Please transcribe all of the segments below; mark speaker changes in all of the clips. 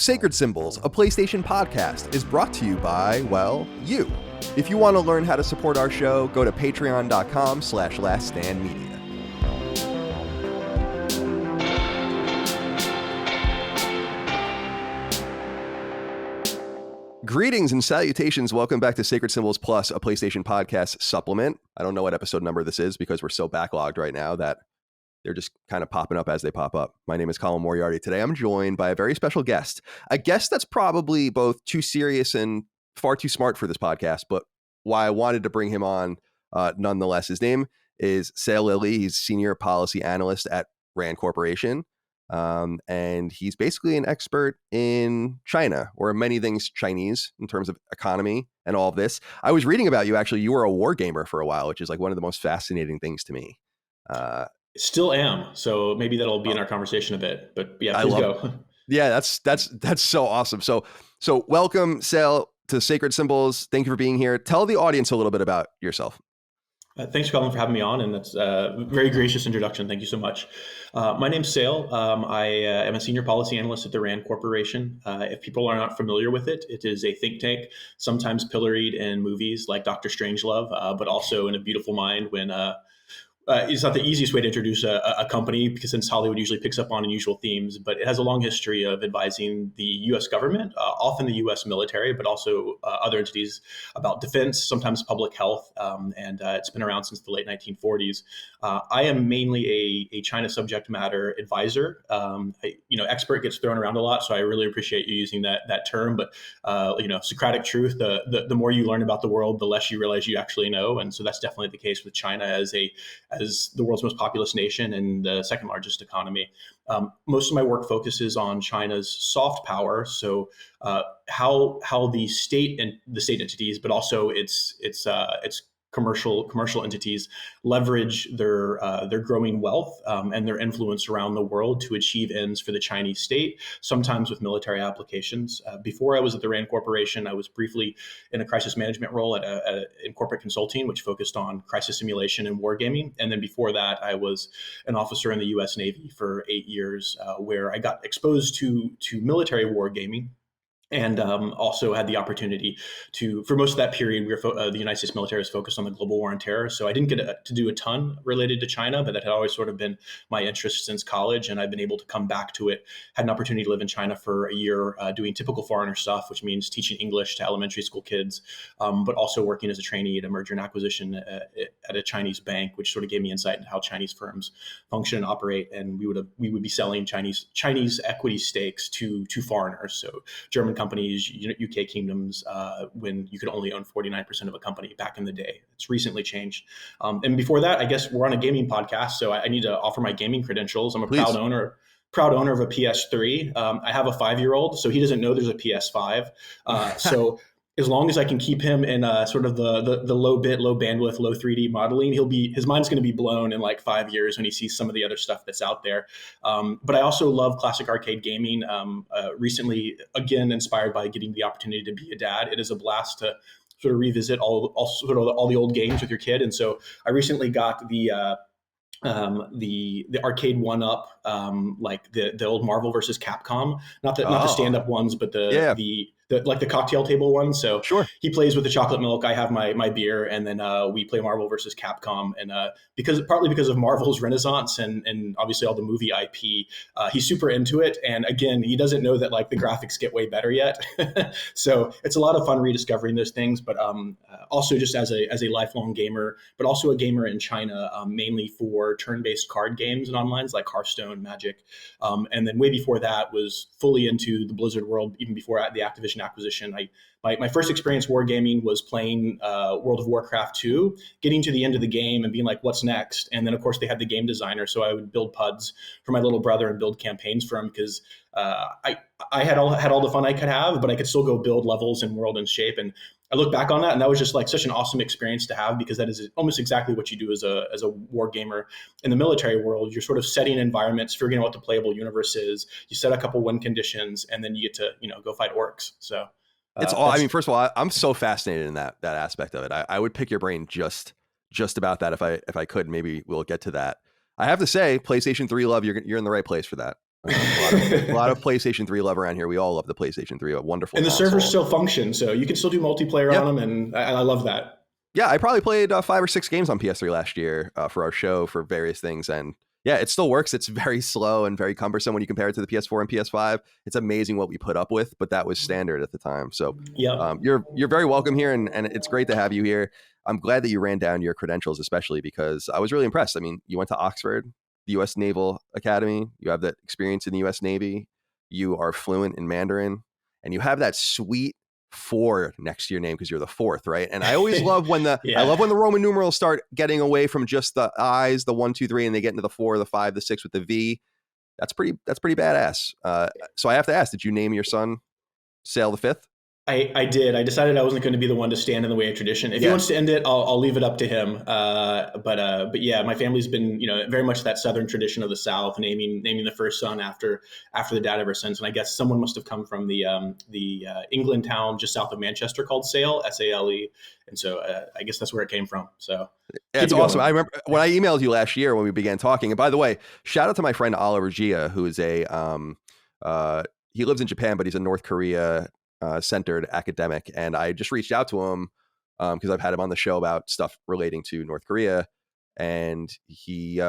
Speaker 1: Sacred Symbols, a PlayStation podcast, is brought to you by, well, you. If you want to learn how to support our show, go to patreon.com/laststandmedia. Greetings and salutations. Welcome back to Sacred Symbols Plus, a PlayStation podcast supplement. I don't know what episode number this is because we're so backlogged right now that they're just kind of popping up as they pop up. My name is Colin Moriarty. Today I'm joined by a very special guest, a guest that's probably both too serious and far too smart for this podcast, but why I wanted to bring him on nonetheless. His name is Sale Lilly. He's Senior Policy Analyst at RAND Corporation. And he's basically an expert in China, or many things Chinese in terms of economy and all of this. I was reading about you, actually. You were a war gamer for a while, which is like one of the most fascinating things to me.
Speaker 2: Still am. So maybe that'll be in our conversation a bit, but yeah, please go.
Speaker 1: Yeah, that's so awesome. So welcome, Sale, to Sacred Symbols. Thank you for being here. Tell the audience a little bit about yourself.
Speaker 2: Thanks, Colin, for having me on, and that's a very gracious introduction. Thank you so much. My name's Sale. I am a Senior Policy Analyst at the RAND Corporation. If people are not familiar with it, it is a think tank, sometimes pilloried in movies like Dr. Strangelove, but also in A Beautiful Mind when it's not the easiest way to introduce a company, because since Hollywood usually picks up on unusual themes, but it has a long history of advising the U.S. government, often the U.S. military, but also other entities about defense, sometimes public health, and it's been around since the late 1940s. I am mainly a China subject matter advisor. Expert gets thrown around a lot, so I really appreciate you using that term. But Socratic truth: the more you learn about the world, the less you realize you actually know, and so that's definitely the case with China as the world's most populous nation and the second largest economy. Most of my work focuses on China's soft power, so how the state and the state entities, but also its commercial entities leverage their growing wealth and their influence around the world to achieve ends for the Chinese state, sometimes with military applications. Before I was at the RAND Corporation, I was briefly in a crisis management role in corporate consulting, which focused on crisis simulation and wargaming. And then before that, I was an officer in the U.S. Navy for 8 years, where I got exposed to military wargaming. And also had the opportunity for most of that period, the United States military was focused on the global war on terror. So I didn't get to do a ton related to China, but that had always sort of been my interest since college. And I've been able to come back to it. Had an opportunity to live in China for a year, doing typical foreigner stuff, which means teaching English to elementary school kids, but also working as a trainee at a merger and acquisition at a Chinese bank, which sort of gave me insight into how Chinese firms function and operate. And we would be selling Chinese equity stakes to foreigners. So German companies, UK kingdoms, when you could only own 49% of a company back in the day. It's recently changed. And before that, I guess we're on a gaming podcast, so I need to offer my gaming credentials. I'm a proud owner of a PS3. I have a 5-year-old, so he doesn't know there's a PS5. So as long as I can keep him in sort of the low bit, low bandwidth, low 3D modeling, his mind's going to be blown in like 5 years when he sees some of the other stuff that's out there. But I also love classic arcade gaming. Recently, again, inspired by getting the opportunity to be a dad. It is a blast to sort of revisit all the old games with your kid. And so I recently got the arcade one up, like the old Marvel versus Capcom, not the stand up ones, but the cocktail table one. So
Speaker 1: sure. He
Speaker 2: plays with the chocolate milk. I have my beer, and then we play Marvel versus Capcom. And partly because of Marvel's renaissance and obviously all the movie IP, he's super into it. And again, he doesn't know that like the graphics get way better yet. So it's a lot of fun rediscovering those things. But also just as a lifelong gamer, but also a gamer in China, mainly for turn-based card games and onlines like Hearthstone, Magic. And then way before that was fully into the Blizzard world, even before the Activision acquisition. My first experience wargaming was playing World of Warcraft 2, getting to the end of the game and being like, what's next? And then, of course, they had the game designer. So I would build PUDs for my little brother and build campaigns for him because I had all the fun I could have, but I could still go build levels and world and shape. And I look back on that, and that was just like such an awesome experience to have, because that is almost exactly what you do as a war gamer in the military world. You're sort of setting environments, figuring out what the playable universe is. You set a couple win conditions, and then you get to go fight orcs. So
Speaker 1: it's all. I mean, first of all, I'm so fascinated in that aspect of it. I would pick your brain just about that if I could. Maybe we'll get to that. I have to say, PlayStation 3 love. You're in the right place for that. A lot of PlayStation 3 love around here. We all love the PlayStation 3, a wonderful
Speaker 2: And the
Speaker 1: console.
Speaker 2: servers still function, so you can still do multiplayer on them, and I love that.
Speaker 1: Yeah, I probably played 5 or 6 games on PS3 last year for our show for various things, and yeah, it still works. It's very slow and very cumbersome when you compare it to the PS4 and PS5. It's amazing what we put up with, but that was standard at the time. So you're very welcome here, and it's great to have you here. I'm glad that you ran down your credentials, especially because I was really impressed. I mean, you went to Oxford, the U.S. Naval Academy. You have that experience in the U.S. Navy. You are fluent in Mandarin, and you have that sweet 4 next to your name because you're the 4th, right? And I always love when I love when the Roman numerals start getting away from just the I's, the 1, 2, 3, and they get into the 4, the 5, the 6 with the V. That's pretty badass. So I have to ask, did you name your son Sale the 5th?
Speaker 2: I did. I decided I wasn't going to be the one to stand in the way of tradition. If he wants to end it, I'll leave it up to him. But yeah, my family's been, very much that Southern tradition of the South, naming the first son after the dad ever since. And I guess someone must have come from the England town just south of Manchester called Sale, Sale. And so I guess that's where it came from. So
Speaker 1: it's awesome. I remember when I emailed you last year when we began talking. And by the way, shout out to my friend Oliver Gia, who is he lives in Japan, but he's a North Korea centered academic, and I just reached out to him because I've had him on the show about stuff relating to North Korea, and he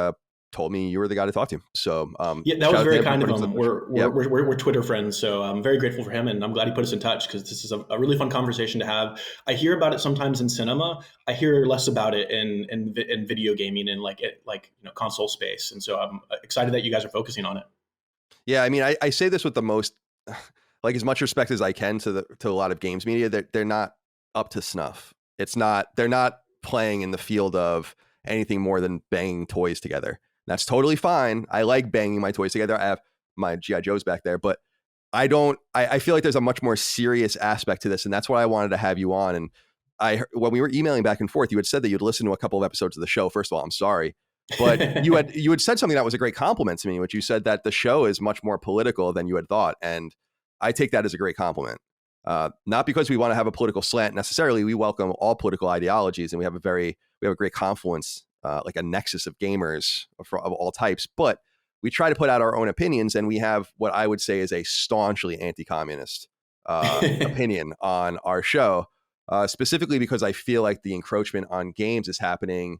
Speaker 1: told me you were the guy to talk to. So
Speaker 2: that was very kind of him. We're Twitter friends, so I'm very grateful for him, and I'm glad he put us in touch because this is a really fun conversation to have. I hear about it sometimes in cinema. I hear less about it in video gaming and like console space, and so I'm excited that you guys are focusing on it.
Speaker 1: Yeah, I mean, I say this with the most like as much respect as I can to a lot of games media. They're not up to snuff. They're not playing in the field of anything more than banging toys together. That's totally fine. I like banging my toys together. I have my G.I. Joes back there, but I feel like there's a much more serious aspect to this, and that's why I wanted to have you on. And when we were emailing back and forth, you had said that you'd listened to a couple of episodes of the show. First of all, I'm sorry. But you had said something that was a great compliment to me, which you said that the show is much more political than you had thought. And I take that as a great compliment. Not because we want to have a political slant necessarily. We welcome all political ideologies, and we have a great confluence, like a nexus of gamers of all types. But we try to put out our own opinions, and we have what I would say is a staunchly anti-communist opinion on our show, specifically because I feel like the encroachment on games is happening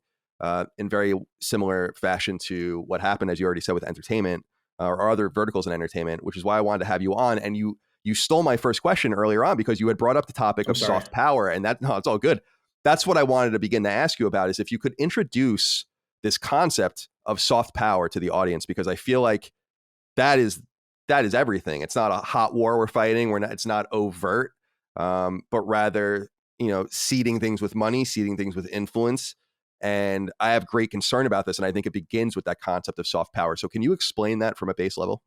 Speaker 1: in very similar fashion to what happened, as you already said, with entertainment or other verticals in entertainment, which is why I wanted to have you on. And you stole my first question earlier on because you had brought up the topic of soft power, and it's all good. That's what I wanted to begin to ask you about, is if you could introduce this concept of soft power to the audience, because I feel like that is everything. It's not a hot war we're fighting. It's not overt, but rather, seeding things with money, seeding things with influence. And I have great concern about this. And I think it begins with that concept of soft power. So can you explain that from a base level?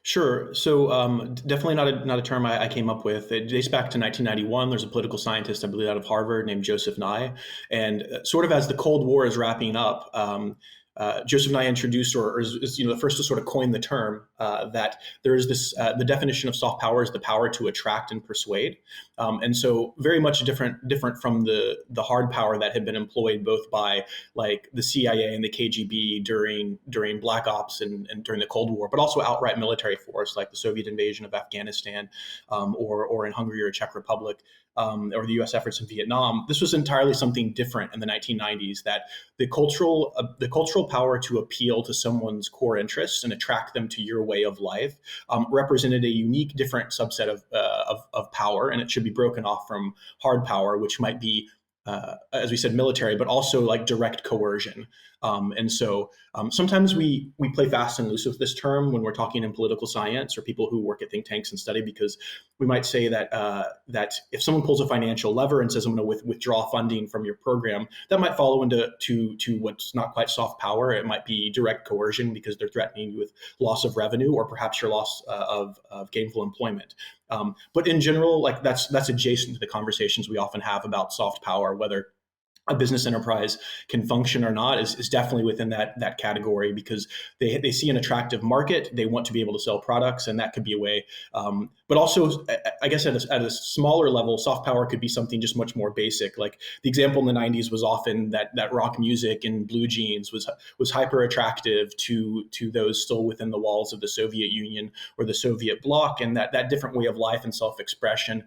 Speaker 2: Sure. So definitely not a term I came up with. It dates back to 1991. There's a political scientist, I believe, out of Harvard named Joseph Nye. And sort of as the Cold War is wrapping up, Joseph Nye introduced, or is the first to sort of coin the term that there is this, the definition of soft power is the power to attract and persuade. And so very much different from the hard power that had been employed both by like the CIA and the KGB during Black Ops and during the Cold War, but also outright military force like the Soviet invasion of Afghanistan or in Hungary or Czech Republic. Or the U.S. efforts in Vietnam. This was entirely something different in the 1990s. That the cultural power to appeal to someone's core interests and attract them to your way of life represented a unique, different subset of power, and it should be broken off from hard power, which might be, as we said, military, but also like direct coercion. And so sometimes we play fast and loose with this term when we're talking in political science or people who work at think tanks and study, because we might say that that if someone pulls a financial lever and says, I'm going to withdraw funding from your program, that might follow into what's not quite soft power. It might be direct coercion because they're threatening you with loss of revenue or perhaps your loss of gainful employment. But in general, like that's adjacent to the conversations we often have about soft power, whether a business enterprise can function or not is definitely within that category, because they see an attractive market, they want to be able to sell products, and that could be a way. But also, I guess at a smaller level, soft power could be something just much more basic. Like the example in the '90s was often that rock music and blue jeans was hyper attractive to those still within the walls of the Soviet Union or the Soviet bloc, and that different way of life and self expression.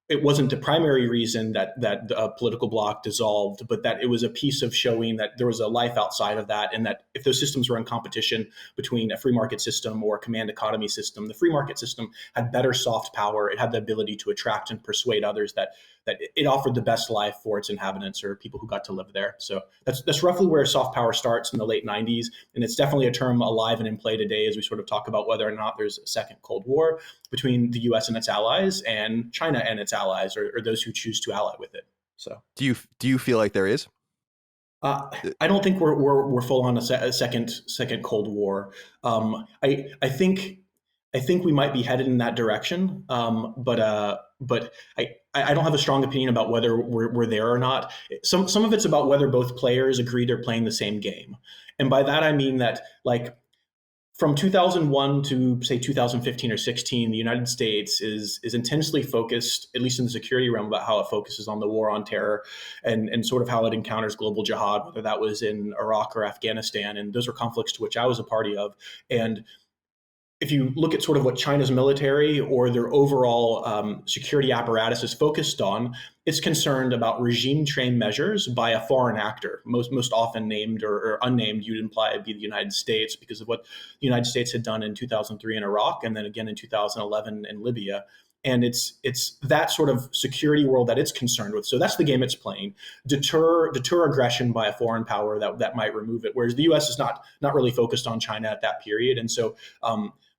Speaker 2: It wasn't the primary reason that the political bloc dissolved, but that it was a piece of showing that there was a life outside of that, and that if those systems were in competition between a free market system or a command economy system, the free market system had better soft power. It had the ability to attract and persuade others that it offered the best life for its inhabitants or people who got to live there. So that's roughly where soft power starts in the late '90s, and it's definitely a term alive and in play today as we sort of talk about whether or not there's a second Cold War between the U.S. and its allies, and China and its allies, or those who choose to ally with it. So,
Speaker 1: Do you feel like there is?
Speaker 2: I don't think we're full on a second Cold War. I think we might be headed in that direction, but I don't have a strong opinion about whether we're there or not. Some of it's about whether both players agree they're playing the same game, and by that I mean that, like, from 2001 to say 2015 or 16, the United States is intensely focused, at least in the security realm, about how it focuses on the war on terror and sort of how it encounters global jihad, whether that was in Iraq or Afghanistan. And those were conflicts to which I was a party of. And if you look at sort of what China's military or their overall security apparatus is focused on, it's concerned about regime-trained measures by a foreign actor, most often named or unnamed. You'd imply it'd be the United States because of what the United States had done in 2003 in Iraq, and then again in 2011 in Libya. And it's that sort of security world that it's concerned with. So that's the game it's playing: deter aggression by a foreign power that might remove it. Whereas the U.S. is not really focused on China at that period, and so.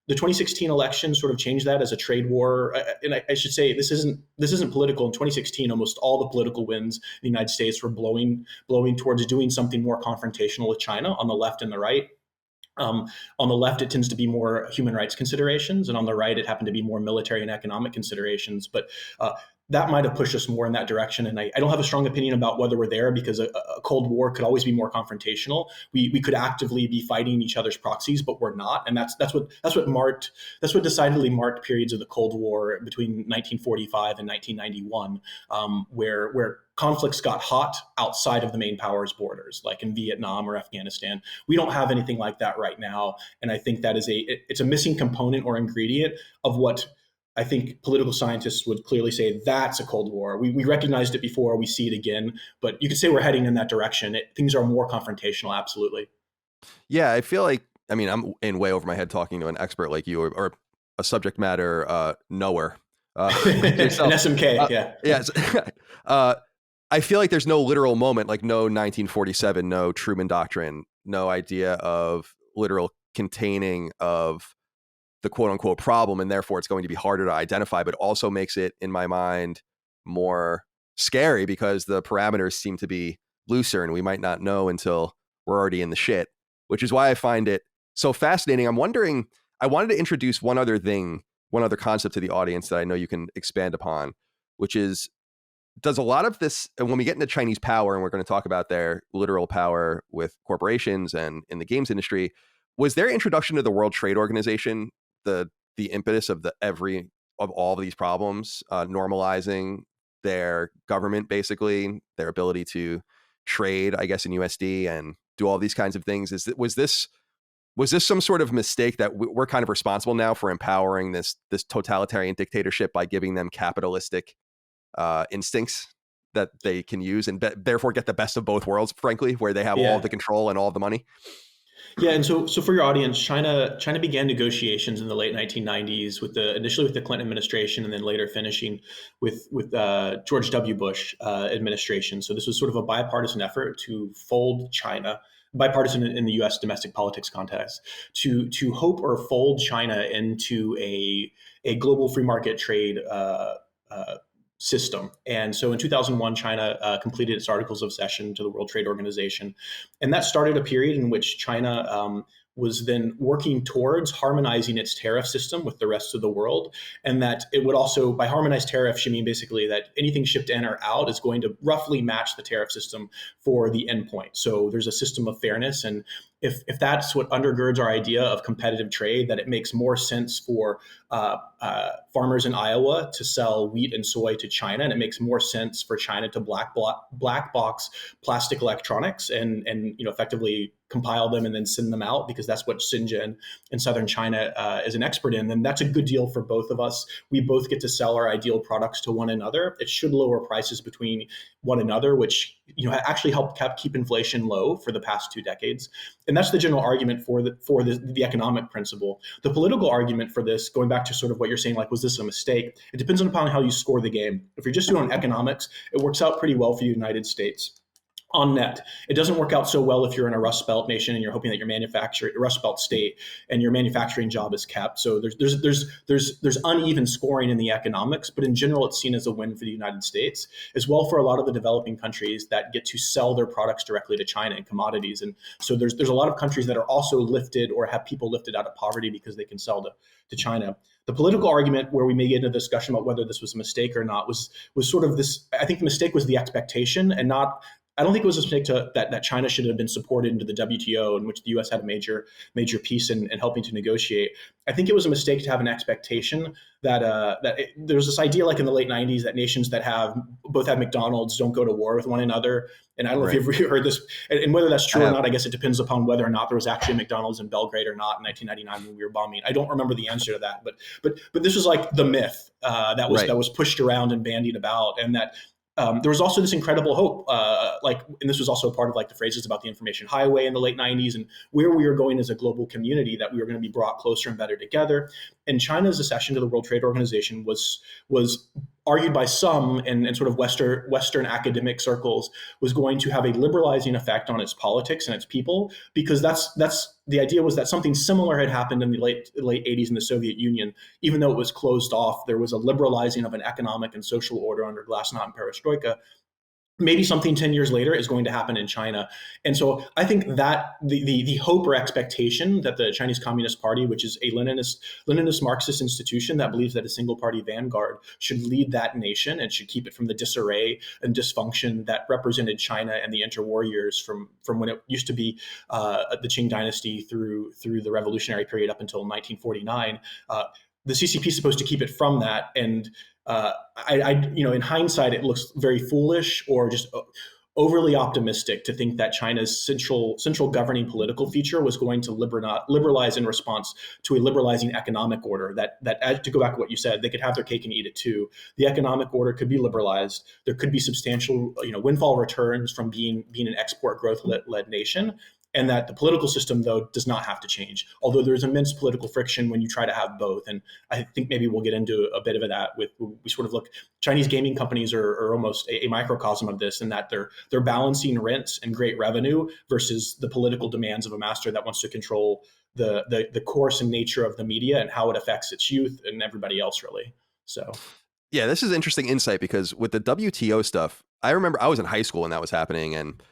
Speaker 2: The 2016 election sort of changed that as a trade war. And I should say this isn't political. In 2016, almost all the political winds in the United States were blowing towards doing something more confrontational with China on the left and the right. On the left, it tends to be more human rights considerations, and on the right, it happened to be more military and economic considerations. But that might have pushed us more in that direction. And I don't have a strong opinion about whether we're there, because a Cold War could always be more confrontational. We could actively be fighting each other's proxies, but we're not. And that's what decidedly marked periods of the Cold War between 1945 and 1991, where conflicts got hot outside of the main powers' borders, like in Vietnam or Afghanistan. We don't have anything like that right now, and I think that it's a missing component or ingredient of what I think political scientists would clearly say that's a Cold War. We recognized it before, we see it again, but you could say we're heading in that direction. Things are more confrontational, absolutely.
Speaker 1: Yeah, I feel like, I mean, I'm in way over my head talking to an expert like you, or a subject matter knower. Like yourself.
Speaker 2: An SMK, yeah.
Speaker 1: Yeah. I feel like there's no literal moment, like no 1947, no Truman Doctrine, no idea of literal containing of the quote unquote problem, and therefore it's going to be harder to identify, but also makes it, in my mind, more scary because the parameters seem to be looser and we might not know until we're already in the shit, which is why I find it so fascinating. I'm wondering, I wanted to introduce one other concept to the audience that I know you can expand upon, which is, does a lot of this, and when we get into Chinese power, and we're going to talk about their literal power with corporations and in the games industry, was their introduction to the World Trade Organization the impetus of all of these problems, normalizing their government, basically their ability to trade, I guess, in USD and do all these kinds of things? Was this some sort of mistake that we're kind of responsible now for empowering this totalitarian dictatorship by giving them capitalistic instincts that they can use and therefore get the best of both worlds, frankly, where they have all of the control and all of the money?
Speaker 2: Yeah, and so for your audience, China began negotiations in the late 1990s initially with the Clinton administration, and then later finishing with George W. Bush administration. So this was sort of a bipartisan effort to fold China, bipartisan in the U.S. domestic politics context, to hope or fold China into a global free market trade system. And so in 2001, China completed its articles of accession to the World Trade Organization. And that started a period in which China was then working towards harmonizing its tariff system with the rest of the world. And that it would also, by harmonized tariffs, you mean basically that anything shipped in or out is going to roughly match the tariff system for the endpoint. So there's a system of fairness. And if that's what undergirds our idea of competitive trade, that it makes more sense for farmers in Iowa to sell wheat and soy to China, and it makes more sense for China to black box plastic electronics and effectively compile them and then send them out, because that's what Shenzhen in southern China is an expert in, then that's a good deal for both of us. We both get to sell our ideal products to one another. It should lower prices between one another, which actually helped keep inflation low for the past 2 decades. And that's the general argument for the economic principle. The political argument for this, going back to sort of what you're saying, like, was this a mistake? It depends upon how you score the game. If you're just doing economics, it works out pretty well for the United States. On net, it doesn't work out so well if you're in a Rust Belt nation and you're hoping that your Rust Belt state and your manufacturing job is kept. So there's uneven scoring in the economics, but in general, it's seen as a win for the United States, as well for a lot of the developing countries that get to sell their products directly to China and commodities. And so there's a lot of countries that are also lifted or have people lifted out of poverty because they can sell to China. The political argument, where we may get into a discussion about whether this was a mistake or not, was sort of this. I think the mistake was the expectation, and not. I don't think it was a mistake that China should have been supported into the WTO, in which the U.S. had a major piece in helping to negotiate. I think it was a mistake to have an expectation that there's this idea, like in the late 90s, that nations that both have McDonald's don't go to war with one another. And I don't know if you've really heard this, and whether that's true or not. I guess it depends upon whether or not there was actually a McDonald's in Belgrade or not in 1999 when we were bombing. I don't remember the answer to that, but this was like the myth that was pushed around and bandied about, and that. There was also this incredible hope, and this was also part of like the phrases about the information highway in the late 90s and where we were going as a global community, that we were going to be brought closer and better together. And China's accession to the World Trade Organization was argued by some in sort of Western academic circles was going to have a liberalizing effect on its politics and its people, because that's the idea was that something similar had happened in the late 80s in the Soviet Union. Even though it was closed off, there was a liberalizing of an economic and social order under Glasnost and Perestroika. Maybe something 10 years later is going to happen in China. And so I think that the hope or expectation that the Chinese Communist Party, which is a Leninist Marxist institution that believes that a single party vanguard should lead that nation and should keep it from the disarray and dysfunction that represented China and the interwar years from when it used to be the Qing dynasty through the revolutionary period up until 1949. The CCP is supposed to keep it from that. And in hindsight, it looks very foolish or just overly optimistic to think that China's central governing political feature was going to liberalize in response to a liberalizing economic order. That to go back to what you said, they could have their cake and eat it too. The economic order could be liberalized. There could be substantial, windfall returns from being an export growth led nation. And that the political system, though, does not have to change, although there's immense political friction when you try to have both. And I think maybe we'll get into a bit of that we sort of look. Chinese gaming companies are almost a microcosm of this, in that they're balancing rents and great revenue versus the political demands of a master that wants to control the course and nature of the media and how it affects its youth and everybody else, really. So.
Speaker 1: Yeah, this is interesting insight, because with the WTO stuff, I remember I was in high school when that was happening, and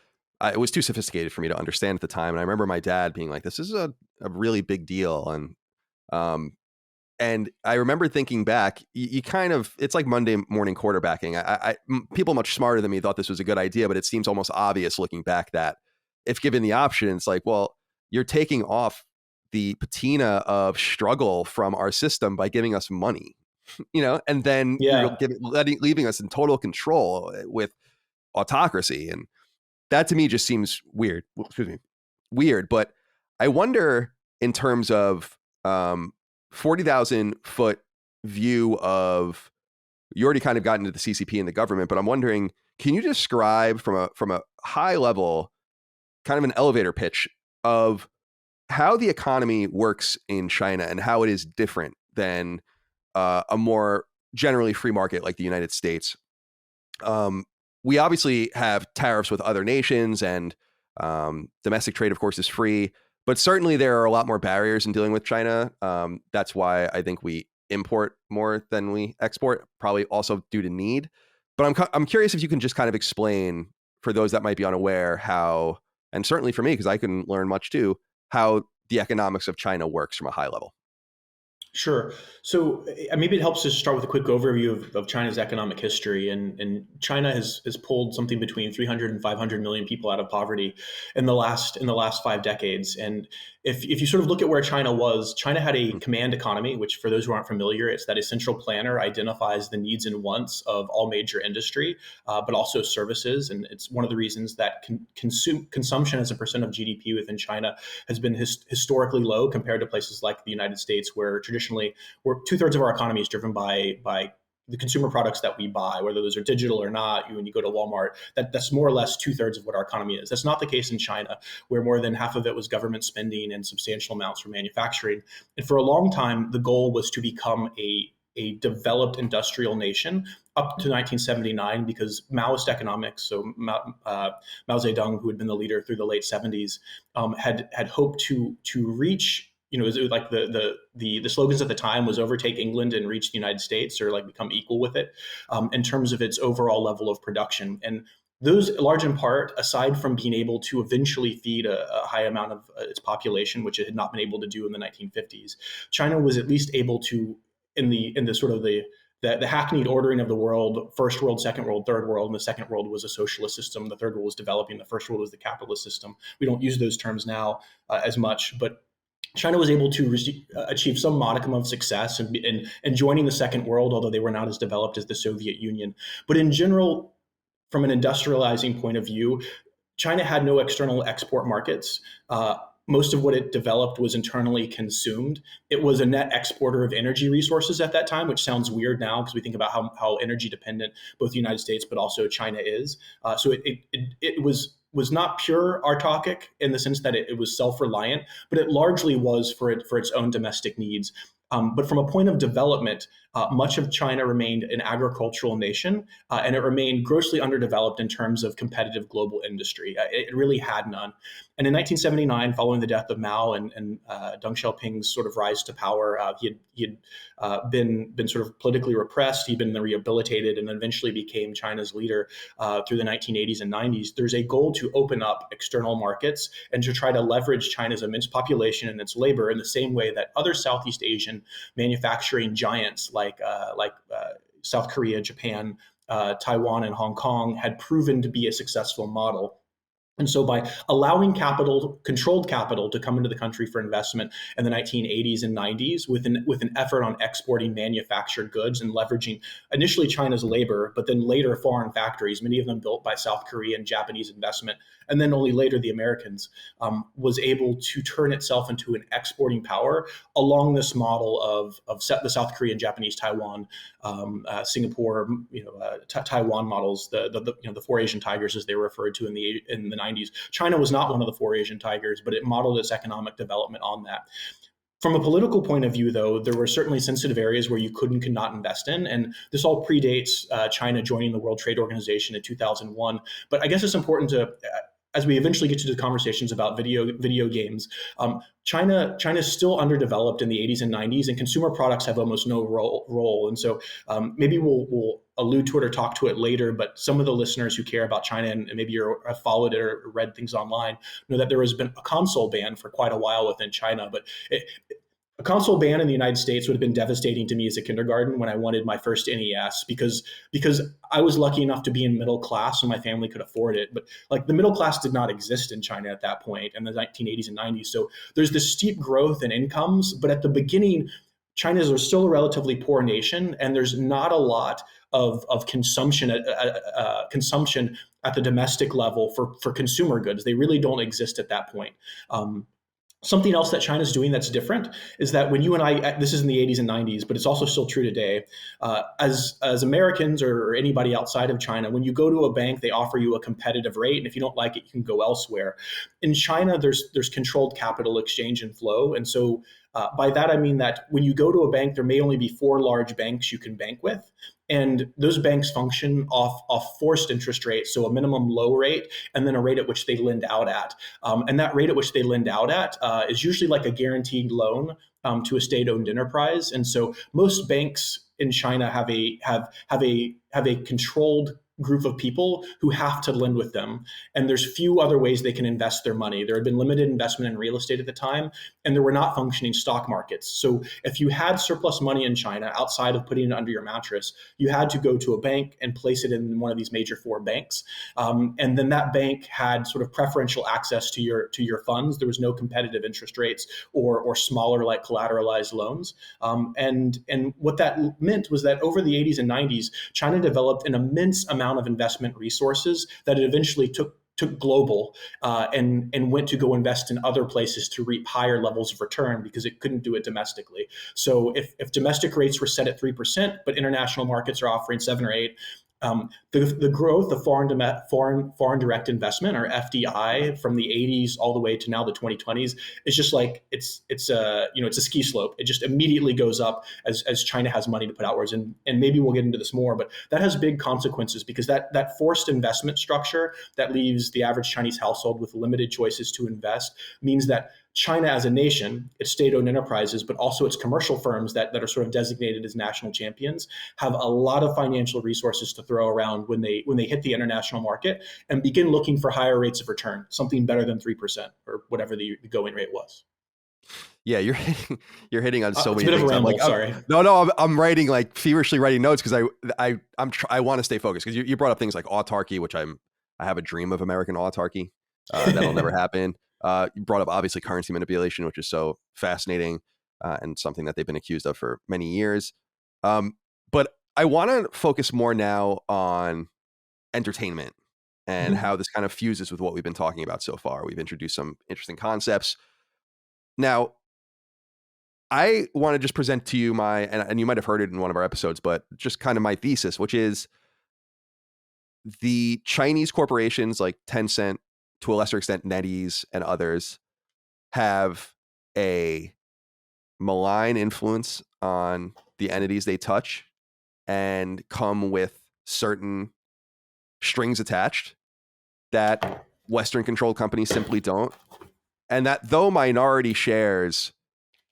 Speaker 1: it was too sophisticated for me to understand at the time. And I remember my dad being like, this is a really big deal. And I remember thinking back, you kind of, it's like Monday morning quarterbacking. People much smarter than me thought this was a good idea, but it seems almost obvious looking back that if given the option, it's like, well, you're taking off the patina of struggle from our system by giving us money, and then you're leaving us in total control with autocracy. And that to me just seems weird. Weird. But I wonder, in terms of 40,000 foot view of, you already kind of got into the CCP and the government, but I'm wondering, can you describe from a high level, kind of an elevator pitch of how the economy works in China and how it is different than a more generally free market like the United States? We obviously have tariffs with other nations, and domestic trade, of course, is free. But certainly there are a lot more barriers in dealing with China. That's why I think we import more than we export, probably also due to need. But I'm curious if you can just kind of explain, for those that might be unaware, how, and certainly for me, because I can learn much too, how the economics of China works from a high level?
Speaker 2: Sure. So maybe it helps to start with a quick overview of China's economic history. And China has pulled something between 300 and 500 million people out of poverty in the last 5 decades. And if you sort of look at where China was, China had a command economy, which for those who aren't familiar, it's that a central planner identifies the needs and wants of all major industry, but also services. And it's one of the reasons that consumption as a percent of GDP within China has been historically low compared to places like the United States, where traditionally where 2/3 of our economy is driven by the consumer products that we buy, whether those are digital or not. When you go to Walmart, that's more or less 2/3 of what our economy is. That's not the case in China, where more than half of it was government spending and substantial amounts for manufacturing. And for a long time, the goal was to become a developed industrial nation up to 1979, because Maoist economics, so Mao Zedong, who had been the leader through the late 70s, had hoped to reach, it was like the slogans at the time was overtake England and reach the United States, or like become equal with it, in terms of its overall level of production. And those, large in part, aside from being able to eventually feed a high amount of its population, which it had not been able to do in the 1950s, China was at least able to, in the sort of the hackneyed ordering of the world, first world, second world, third world, and the second world was a socialist system. The third world was developing. The first world was the capitalist system. We don't use those terms now as much, but China was able to achieve some modicum of success in joining the second world, although they were not as developed as the Soviet Union. But in general, from an industrializing point of view, China had no external export markets. Most of what it developed was internally consumed. It was a net exporter of energy resources at that time, which sounds weird now because we think about how energy dependent both the United States but also China is. So it was not pure autarkic in the sense that it was self-reliant, but it largely was for its own domestic needs. But from a point of development, much of China remained an agricultural nation, and it remained grossly underdeveloped in terms of competitive global industry. It really had none. And in 1979, following the death of Mao and Deng Xiaoping's sort of rise to power, he had been sort of politically repressed. He'd been rehabilitated and eventually became China's leader through the 1980s and 90s. There's a goal to open up external markets and to try to leverage China's immense population and its labor in the same way that other Southeast Asian manufacturing giants like South Korea, Japan, Taiwan, and Hong Kong had proven to be a successful model. And so by allowing capital, controlled capital, to come into the country for investment in the 1980s and 90s with an effort on exporting manufactured goods and leveraging initially China's labor, but then later foreign factories, many of them built by South Korean, Japanese investment, and then only later the Americans, was able to turn itself into an exporting power along this model of the South Korean, Japanese, Taiwan, Singapore, Taiwan models, the four Asian tigers as they were referred to in the 90s. China was not one of the four Asian tigers, but it modeled its economic development on that. From a political point of view, though, there were certainly sensitive areas where you could and could not invest in. And this all predates China joining the World Trade Organization in 2001. But I guess it's important to, as we eventually get to the conversations about video games, China is still underdeveloped in the 80s and 90s, and consumer products have almost no role. And so maybe we'll allude to it or talk to it later, but some of the listeners who care about China and maybe have followed it or read things online know that there has been a console ban for quite a while within China. But a console ban in the United States would have been devastating to me as a kindergarten when I wanted my first NES, because I was lucky enough to be in middle class and my family could afford it. But like, the middle class did not exist in China at that point in the 1980s and 90s. So there's this steep growth in incomes, but at the beginning, China is still a relatively poor nation, and there's not a lot of consumption at the domestic level for consumer goods. They really don't exist at that point. Something else that China's doing that's different is that when you and I, this is in the 80s and 90s, but it's also still true today, as Americans or anybody outside of China, when you go to a bank, they offer you a competitive rate, and if you don't like it, you can go elsewhere. In China, there's controlled capital exchange and flow, and so by that I mean that when you go to a bank, there may only be 4 large banks you can bank with. And those banks function off forced interest rates, so a minimum low rate and then a rate at which they lend out at. And that rate at which they lend out at is usually like a guaranteed loan to a state-owned enterprise. And so most banks in China have a controlled group of people who have to lend with them. And there's few other ways they can invest their money. There had been limited investment in real estate at the time. and there were not functioning stock markets. So if you had surplus money in China outside of putting it under your mattress, you had to go to a bank and place it in one of these major four banks. And then that bank had sort of preferential access to your funds. There was no competitive interest rates or smaller like collateralized loans. And what that meant was that over the 80s and 90s, China developed an immense amount of investment resources that it eventually took global and went to go invest in other places to reap higher levels of return because it couldn't do it domestically. So if domestic rates were set at 3%, but international markets are offering 7 or 8, the growth of foreign direct investment, or FDI, from the 80s all the way to now the 2020s is just like it's a ski slope. It just immediately goes up as China has money to put outwards, and maybe we'll get into this more, but that has big consequences because that forced investment structure that leaves the average Chinese household with limited choices to invest means that China as a nation, its state-owned enterprises, but also its commercial firms that are sort of designated as national champions, have a lot of financial resources to throw around when they hit the international market and begin looking for higher rates of return, something better than 3% or whatever the going rate was.
Speaker 1: Yeah, you're hitting on so many
Speaker 2: things.
Speaker 1: It's a bit of a ramble,
Speaker 2: sorry.
Speaker 1: I'm writing, like, feverishly writing notes because I want to stay focused, because you brought up things like autarky, which I have a dream of American autarky. That'll never happen. You brought up, obviously, currency manipulation, which is so fascinating and something that they've been accused of for many years. But I want to focus more now on entertainment and how this kind of fuses with what we've been talking about so far. We've introduced some interesting concepts. Now, I want to just present to you and you might have heard it in one of our episodes, but just kind of my thesis, which is the Chinese corporations like Tencent, to a lesser extent NetEase and others, have a malign influence on the entities they touch and come with certain strings attached that Western controlled companies simply don't. And that though minority shares,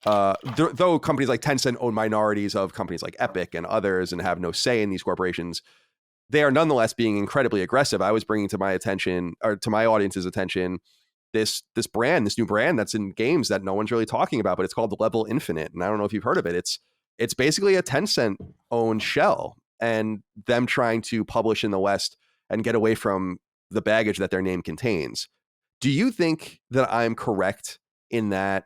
Speaker 1: though companies like Tencent own minorities of companies like Epic and others and have no say in these corporations, they are nonetheless being incredibly aggressive. I was bringing to my attention, or to my audience's attention, this new brand that's in games that no one's really talking about, but it's called Level Infinite. And I don't know if you've heard of it. It's basically a Tencent owned shell, and them trying to publish in the West and get away from the baggage that their name contains. Do you think that I'm correct in that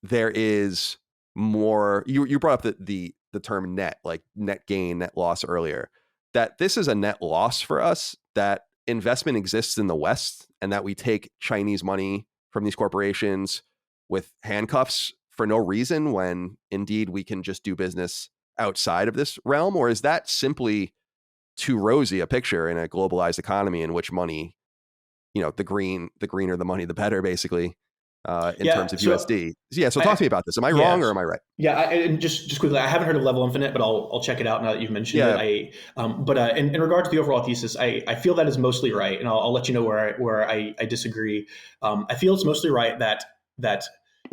Speaker 1: there is more? You brought up the term net, like net gain, net loss earlier, that this is a net loss for us, that investment exists in the West and that we take Chinese money from these corporations with handcuffs for no reason, when indeed we can just do business outside of this realm? Or is that simply too rosy a picture in a globalized economy in which money, the greener the money, the better, basically, in terms of USD. So talk to me about this. Am I wrong or am I right?
Speaker 2: Yeah, and just quickly, I haven't heard of Level Infinite, but I'll check it out now that you've mentioned it. But in regard to the overall thesis, I feel that is mostly right, and I'll let you know where I disagree. I feel it's mostly right that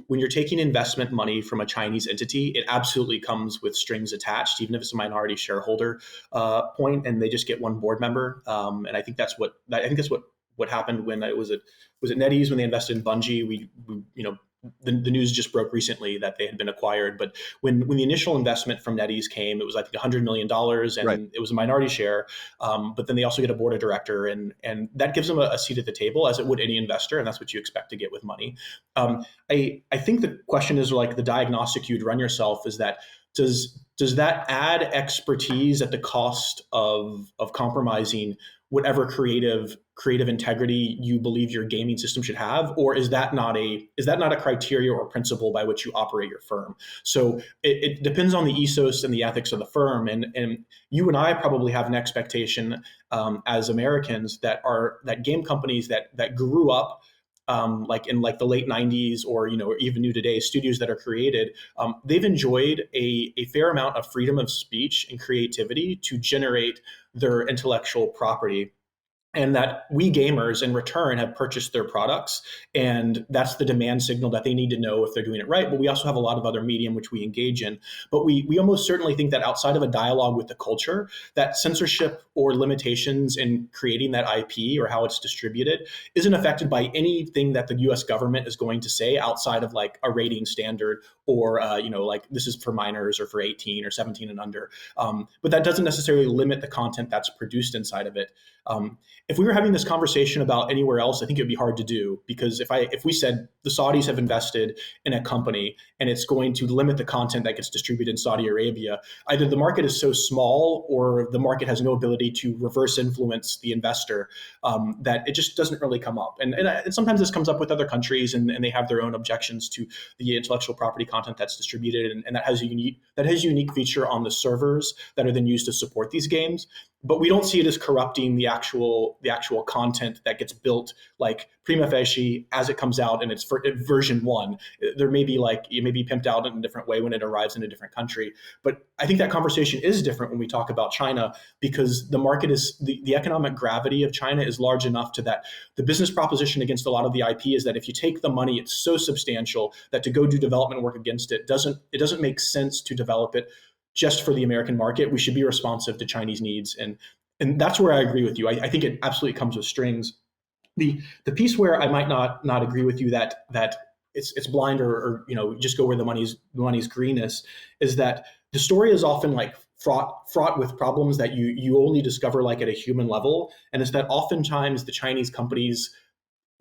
Speaker 2: when you're taking investment money from a Chinese entity, it absolutely comes with strings attached, even if it's a minority shareholder point, and they just get one board member. And I think that's what happened when it was NetEase when they invested in Bungie. We the news just broke recently that they had been acquired. But when the initial investment from NetEase came, it was, I think, $100 million, and It was a minority share. But then they also get a board of director, and that gives them a seat at the table, as it would any investor, and that's what you expect to get with money. I think the question is, like, the diagnostic you'd run yourself is that does that add expertise at the cost of compromising whatever creative integrity you believe your gaming system should have, or is that not a criteria or principle by which you operate your firm? So it depends on the ethos and the ethics of the firm, and you and I probably have an expectation as Americans that game companies that grew up like in the late 90s, or even new today, studios that are created, they've enjoyed a fair amount of freedom of speech and creativity to generate their intellectual property. and that we gamers in return have purchased their products, and that's the demand signal that they need to know if they're doing it right. But we also have a lot of other medium which we engage in. But we almost certainly think that outside of a dialogue with the culture, that censorship or limitations in creating that IP or how it's distributed isn't affected by anything that the US government is going to say outside of like a rating standard, or like this is for minors or for 18 or 17 and under. But that doesn't necessarily limit the content that's produced inside of it. If we were having this conversation about anywhere else, I think it would be hard to do, because if we said the Saudis have invested in a company and it's going to limit the content that gets distributed in Saudi Arabia, either the market is so small or the market has no ability to reverse influence the investor, that it just doesn't really come up. And sometimes this comes up with other countries, and they have their own objections to the intellectual property content that's distributed, and that has a unique feature on the servers that are then used to support these games. But we don't see it as corrupting the actual content that gets built, like prima facie as it comes out and it's for version 1. There may be like it may be pimped out in a different way when it arrives in a different country. But I think that conversation is different when we talk about China, because the market is the economic gravity of China is large enough to that the business proposition against a lot of the IP is that if you take the money, it's so substantial that to go do development work against it doesn't make sense to develop it just for the American market. We should be responsive to Chinese needs. And that's where I agree with you. I think it absolutely comes with strings. The piece where I might not agree with you that it's blind or just go where the money's greenest is that the story is often like fraught with problems that you only discover like at a human level. And it's that oftentimes the Chinese companies,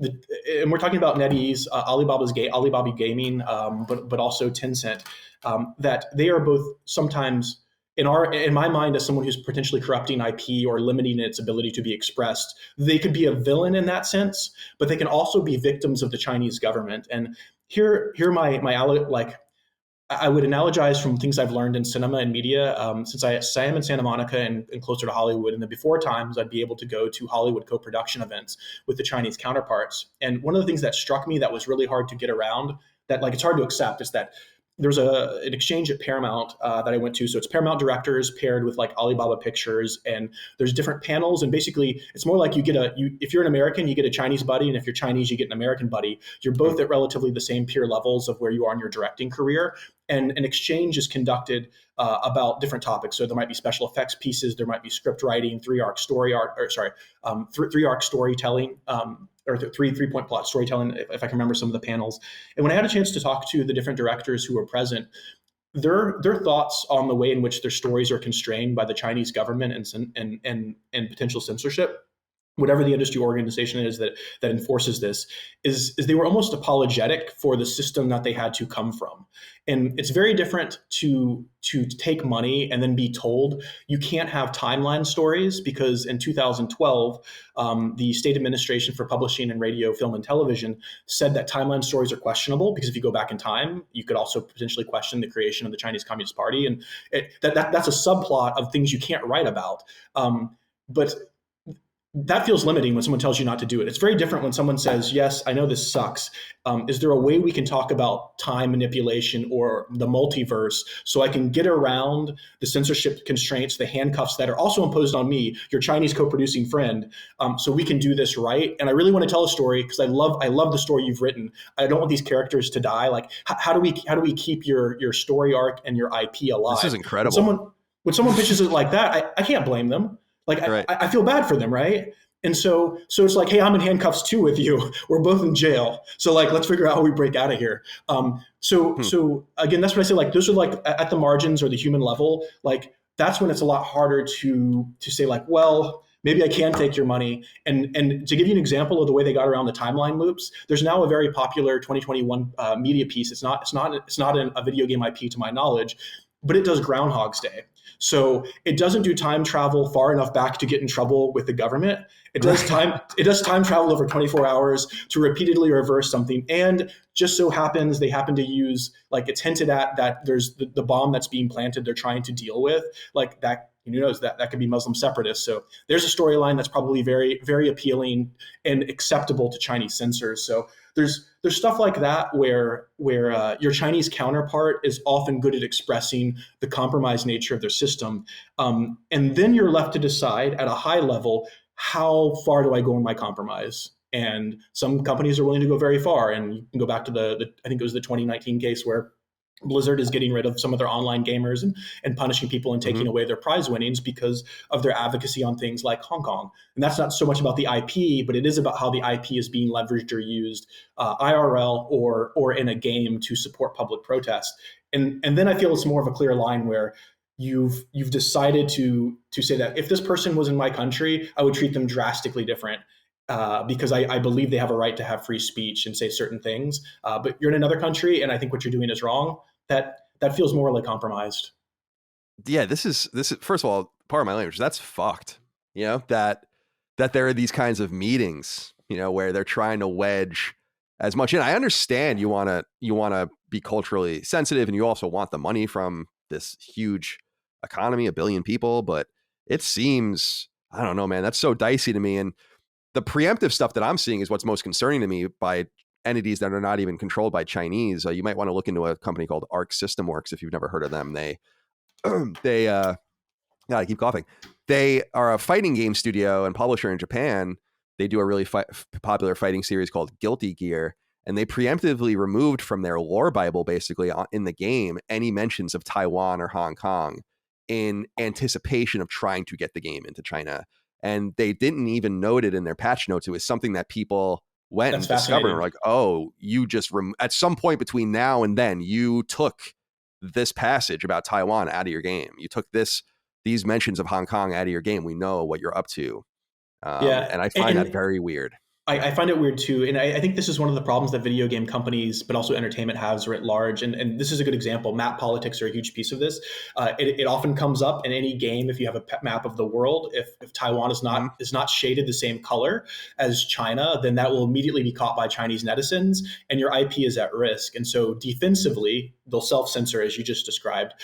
Speaker 2: and we're talking about NetEase, Alibaba Gaming, but also Tencent, that they are both sometimes in my mind, as someone who's potentially corrupting IP or limiting its ability to be expressed, they could be a villain in that sense, but they can also be victims of the Chinese government. And here I would analogize from things I've learned in cinema and media. Since I am in Santa Monica and closer to Hollywood, in the before times, I'd be able to go to Hollywood co-production events with the Chinese counterparts. And one of the things that struck me that was really hard to get around, that like it's hard to accept, is that there's an exchange at Paramount that I went to. So it's Paramount directors paired with like Alibaba Pictures, and there's different panels. And basically, it's more like if you're an American, you get a Chinese buddy, and if you're Chinese, you get an American buddy. You're both at relatively the same peer levels of where you are in your directing career. And an exchange is conducted about different topics. So there might be special effects pieces, there might be script writing, three-arc storytelling. Or three-point plot storytelling, if I can remember some of the panels. And when I had a chance to talk to the different directors who were present, their thoughts on the way in which their stories are constrained by the Chinese government and potential censorship, whatever the industry organization is that enforces this, is they were almost apologetic for the system that they had to come from. And it's very different to take money and then be told you can't have timeline stories, because in 2012, the State Administration for Publishing and Radio, Film, and Television said that timeline stories are questionable, because if you go back in time, you could also potentially question the creation of the Chinese Communist Party. And that's a subplot of things you can't write about. But that feels limiting when someone tells you not to do it. It's very different when someone says, yes, I know this sucks. Is there a way we can talk about time manipulation or the multiverse so I can get around the censorship constraints, the handcuffs that are also imposed on me, your Chinese co-producing friend, so we can do this right? And I really want to tell a story because I love the story you've written. I don't want these characters to die. Like, how do we keep your story arc and your IP alive?
Speaker 1: This is incredible.
Speaker 2: When someone pitches it like that, I can't blame them. Like, right. I feel bad for them, right? And so it's like, hey, I'm in handcuffs too with you. We're both in jail. So like, let's figure out how we break out of here. So again, that's what I say. Like, those are like at the margins or the human level. Like, that's when it's a lot harder to say like, well, maybe I can take your money. And to give you an example of the way they got around the timeline loops, there's now a very popular 2021 media piece. It's not a video game IP to my knowledge, but it does Groundhog's Day. So it doesn't do time travel far enough back to get in trouble with the government. It does time travel over 24 hours to repeatedly reverse something. And just so happens they happen to use, like, it's hinted at that there's the bomb that's being planted they're trying to deal with, like that. Who knows, that could be Muslim separatists. So there's a storyline that's probably very, very appealing and acceptable to Chinese censors. So there's stuff like that where your Chinese counterpart is often good at expressing the compromised nature of their system. And then you're left to decide at a high level, how far do I go in my compromise? And some companies are willing to go very far. And you can go back to I think it was the 2019 case where Blizzard is getting rid of some of their online gamers and punishing people and taking away their prize winnings because of their advocacy on things like Hong Kong. And that's not so much about the IP, but it is about how the IP is being leveraged or used IRL or in a game to support public protest. And then I feel it's more of a clear line where you've decided to say that if this person was in my country, I would treat them drastically different. Because I believe they have a right to have free speech and say certain things. But you're in another country, and I think what you're doing is wrong. That feels morally compromised.
Speaker 1: Yeah, this is first of all, part of my language. That's fucked. You know, that there are these kinds of meetings, you know, where they're trying to wedge as much in. I understand you want to be culturally sensitive, and you also want the money from this huge economy, 1 billion people, but it seems, I don't know, man, that's so dicey to me. And the preemptive stuff that I'm seeing is what's most concerning to me by entities that are not even controlled by Chinese. You might want to look into a company called Arc System Works if you've never heard of them. I keep coughing. They are a fighting game studio and publisher in Japan. They do a really popular fighting series called Guilty Gear, and they preemptively removed from their lore Bible, basically in the game, any mentions of Taiwan or Hong Kong in anticipation of trying to get the game into China. And they didn't even note it in their patch notes. It was something that people went and discovered and were like, oh, you just, at some point between now and then, you took this passage about Taiwan out of your game. You took these mentions of Hong Kong out of your game. We know what you're up to. And I find that very weird.
Speaker 2: I find it weird too. And I think this is one of the problems that video game companies, but also entertainment has writ large. And this is a good example. Map politics are a huge piece of this. It often comes up in any game. If you have a map of the world, if Taiwan is not shaded the same color as China, then that will immediately be caught by Chinese netizens and your IP is at risk. And so defensively, they'll self-censor as you just described.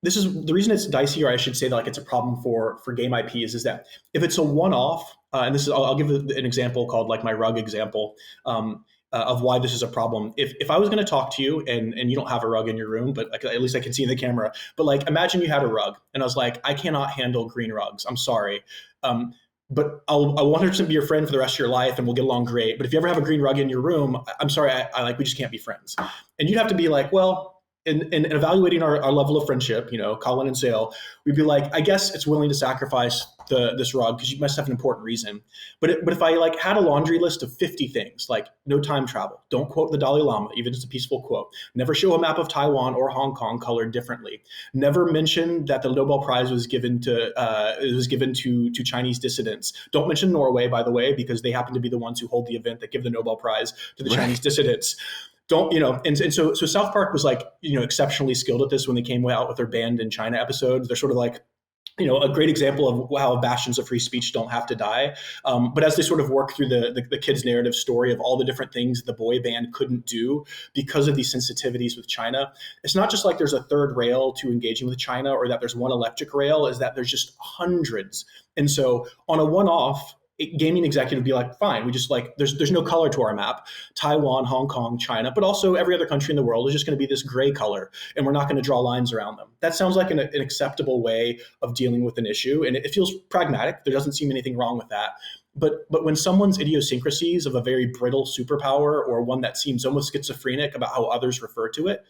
Speaker 2: This is the reason it's dicey, or I should say that like it's a problem for game IPs, is that if it's a one-off, and this is I'll give an example called like my rug example of why this is a problem. If I was going to talk to you and you don't have a rug in your room, but like, at least I can see in the camera, but like imagine you had a rug and I was like, I cannot handle green rugs. I'm sorry. But I'll 100% be your friend for the rest of your life and we'll get along great. But if you ever have a green rug in your room, I'm sorry, I like, we just can't be friends. And you'd have to be like, well, in evaluating our level of friendship, you know, Colin and Sale, we'd be like, I guess it's willing to sacrifice this rug because you must have an important reason. But if I like had a laundry list of 50 things, like no time travel, don't quote the Dalai Lama, even if it's a peaceful quote, never show a map of Taiwan or Hong Kong colored differently, never mention that the Nobel Prize was given to Chinese dissidents. Don't mention Norway, by the way, because they happen to be the ones who hold the event that give the Nobel Prize to the Chinese dissidents. Don't, you know, and so South Park was like, you know, exceptionally skilled at this when they came out with their Banned in China episodes. They're sort of like, you know, a great example of how bastions of free speech don't have to die. But as they sort of work through the kid's narrative story of all the different things the boy band couldn't do because of these sensitivities with China, it's not just like there's a third rail to engaging with China or that there's one electric rail, is that there's just hundreds. And so on a one-off, gaming executive would be like, fine, we just like, there's no color to our map. Taiwan, Hong Kong, China, but also every other country in the world is just going to be this gray color, and we're not going to draw lines around them. That sounds like an acceptable way of dealing with an issue, and it feels pragmatic. There doesn't seem anything wrong with that. But when someone's idiosyncrasies of a very brittle superpower, or one that seems almost schizophrenic about how others refer to it,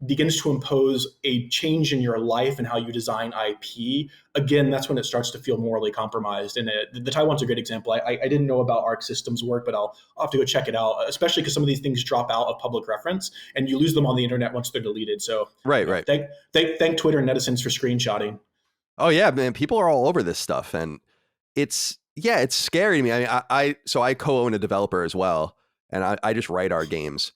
Speaker 2: begins to impose a change in your life and how you design IP, again, that's when it starts to feel morally compromised. And the Taiwan's a great example. I didn't know about Arc Systems work, but I'll have to go check it out, especially because some of these things drop out of public reference and you lose them on the internet once they're deleted. So
Speaker 1: right.
Speaker 2: Thank Twitter and netizens for screenshotting.
Speaker 1: Oh yeah, man, people are all over this stuff, and it's scary to me. I mean, I co-own a developer as well, and I just write our games.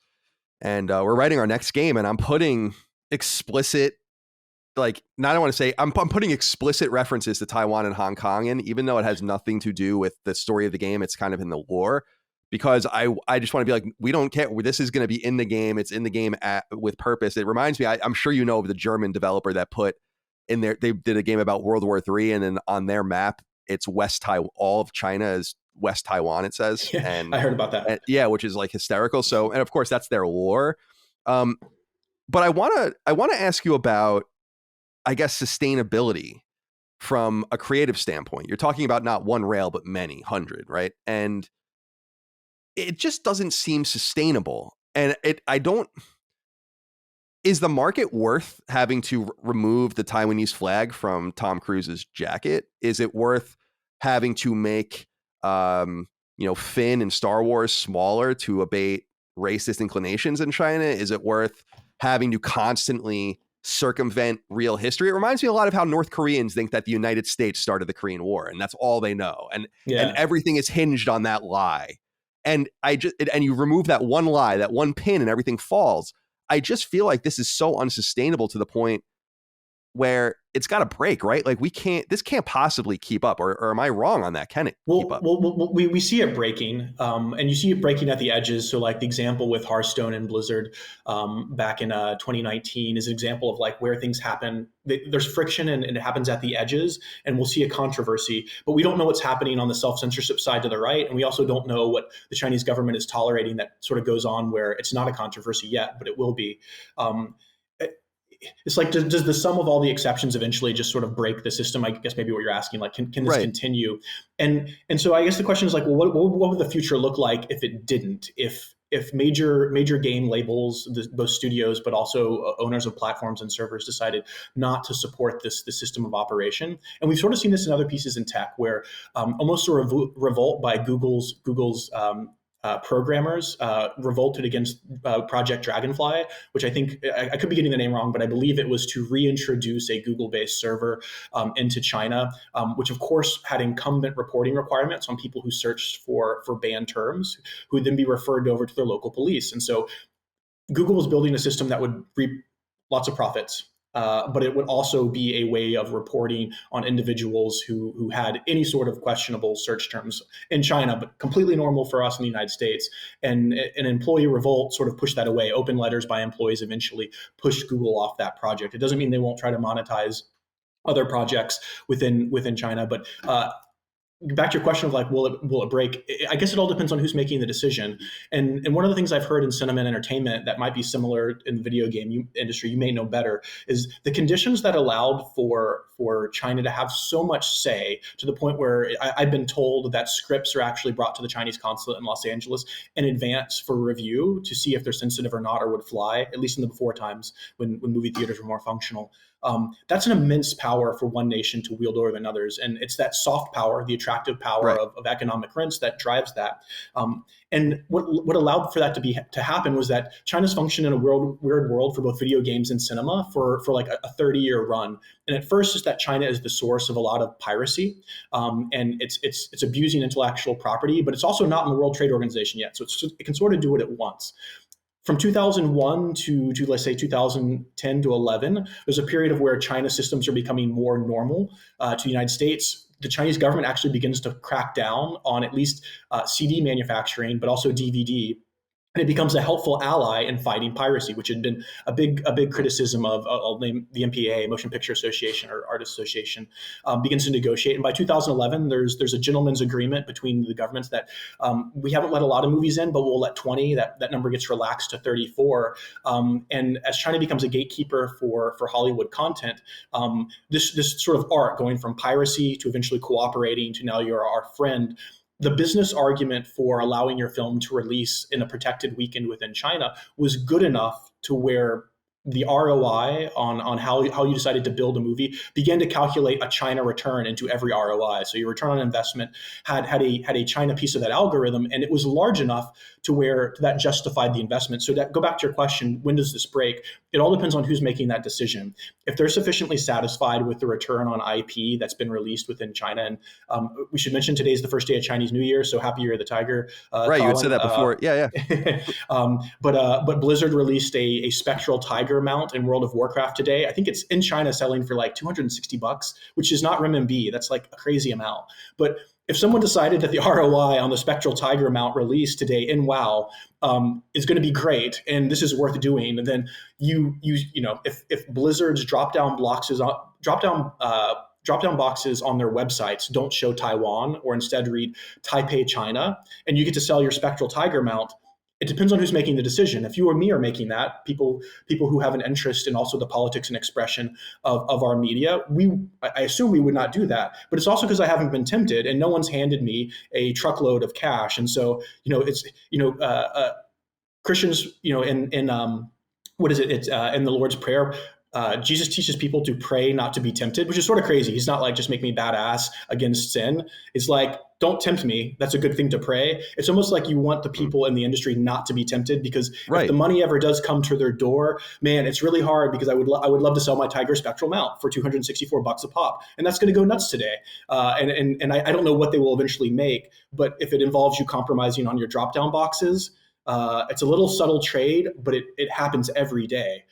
Speaker 1: And we're writing our next game, and I'm putting explicit, like, not I want to say, I'm putting explicit references to Taiwan and Hong Kong in, even though it has nothing to do with the story of the game. It's kind of in the lore, because I just want to be like, we don't care. This is going to be in the game. It's in the game with purpose. It reminds me, I'm sure you know of the German developer that put in there, they did a game about World War III, and then on their map, it's West Taiwan. All of China is West Taiwan, it says.
Speaker 2: Yeah,
Speaker 1: and
Speaker 2: I heard about that.
Speaker 1: Yeah, which is like hysterical. So, and of course that's their lore. But I want to ask you about, I guess, sustainability from a creative standpoint. You're talking about not one rail, but many, 100, right? And it just doesn't seem sustainable. And is the market worth having to remove the Taiwanese flag from Tom Cruise's jacket? Is it worth having to make, Finn and Star Wars smaller to abate racist inclinations in China? Is it worth having to constantly circumvent real history? It reminds me a lot of how North Koreans think that the United States started the Korean War, and that's all they know. And everything is hinged on that lie. And you remove that one lie, that one pin, and everything falls. I just feel like this is so unsustainable to the point where it's got to break, right? Like this can't possibly keep up, or am I wrong on that? Can it keep up?
Speaker 2: Well, we see it breaking, and you see it breaking at the edges. So like the example with Hearthstone and Blizzard back in 2019 is an example of like where things happen. There's friction and it happens at the edges, and we'll see a controversy, but we don't know what's happening on the self-censorship side to the right. And we also don't know what the Chinese government is tolerating that sort of goes on where it's not a controversy yet, but it will be. It's like, does the sum of all the exceptions eventually just sort of break the system? I guess maybe what you're asking, like, can this continue? And so I guess the question is like, well, what would the future look like if it didn't? If major game labels, both studios, but also owners of platforms and servers decided not to support this system of operation. And we've sort of seen this in other pieces in tech where almost a revolt by Google's programmers revolted against Project Dragonfly, which I think, I could be getting the name wrong, but I believe it was to reintroduce a Google-based server into China, which of course had incumbent reporting requirements on people who searched for banned terms, who would then be referred over to their local police. And so Google was building a system that would reap lots of profits. But it would also be a way of reporting on individuals who had any sort of questionable search terms in China, but completely normal for us in the United States. And an employee revolt sort of pushed that away. Open letters by employees eventually pushed Google off that project. It doesn't mean they won't try to monetize other projects within China, but back to your question of like, will it break? I guess it all depends on who's making the decision. And one of the things I've heard in cinema and entertainment that might be similar in the video game industry, you may know better, is the conditions that allowed for China to have so much say to the point where I've been told that scripts are actually brought to the Chinese consulate in Los Angeles in advance for review to see if they're sensitive or not or would fly, at least in the before times when movie theaters were more functional. That's an immense power for one nation to wield over than others. And it's that soft power, the attractive power of economic rents that drives that. And what allowed for that to happen was that China's functioned in a weird world for both video games and cinema for like a 30-year run. And at first, it's that China is the source of a lot of piracy, and it's abusing intellectual property, but it's also not in the World Trade Organization yet. So it can sort of do what it wants. From 2001 to let's say 2010 to 11, there's a period of where China's systems are becoming more normal to the United States. The Chinese government actually begins to crack down on at least CD manufacturing, but also DVD. And it becomes a helpful ally in fighting piracy, which had been a big criticism of, I'll name the MPA, Motion Picture Association or Artists Association, begins to negotiate. And by 2011, there's a gentleman's agreement between the governments that we haven't let a lot of movies in, but we'll let 20. That number gets relaxed to 34. And as China becomes a gatekeeper for Hollywood content, this sort of arc going from piracy to eventually cooperating to now you're our friend. The business argument for allowing your film to release in a protected weekend within China was good enough to where the ROI on how you decided to build a movie began to calculate a China return into every ROI. So your return on investment had a China piece of that algorithm, and it was large enough to where that justified the investment. So that go back to your question, when does this break? It all depends on who's making that decision. If they're sufficiently satisfied with the return on IP that's been released within China, and we should mention today's the first day of Chinese New Year, so happy Year of the Tiger.
Speaker 1: Right,
Speaker 2: Colin.
Speaker 1: You had said that before. Yeah.
Speaker 2: But Blizzard released a spectral tiger mount in World of Warcraft today. I think it's in China selling for like $260, which is not renminbi. That's like a crazy amount. But if someone decided that the ROI on the spectral tiger mount released today in WoW is going to be great, and this is worth doing, and then if Blizzard's drop-down boxes on their websites don't show Taiwan or instead read Taipei, China, and you get to sell your spectral tiger mount, it depends on who's making the decision. If you or me are making that, people who have an interest in also the politics and expression of our media, I assume we would not do that. But it's also because I haven't been tempted, and no one's handed me a truckload of cash. And so, it's Christians, in what is it? It's in the Lord's Prayer. Jesus teaches people to pray not to be tempted, which is sort of crazy. He's not like, just make me badass against sin. It's like, don't tempt me. That's a good thing to pray. It's almost like you want the people in the industry not to be tempted, because if the money ever does come to their door, man, it's really hard, because I would love to sell my Tiger Spectral mount for $264 a pop, and that's going to go nuts today. And I don't know what they will eventually make, but if it involves you compromising on your drop down boxes, it's a little subtle trade, but it happens every day.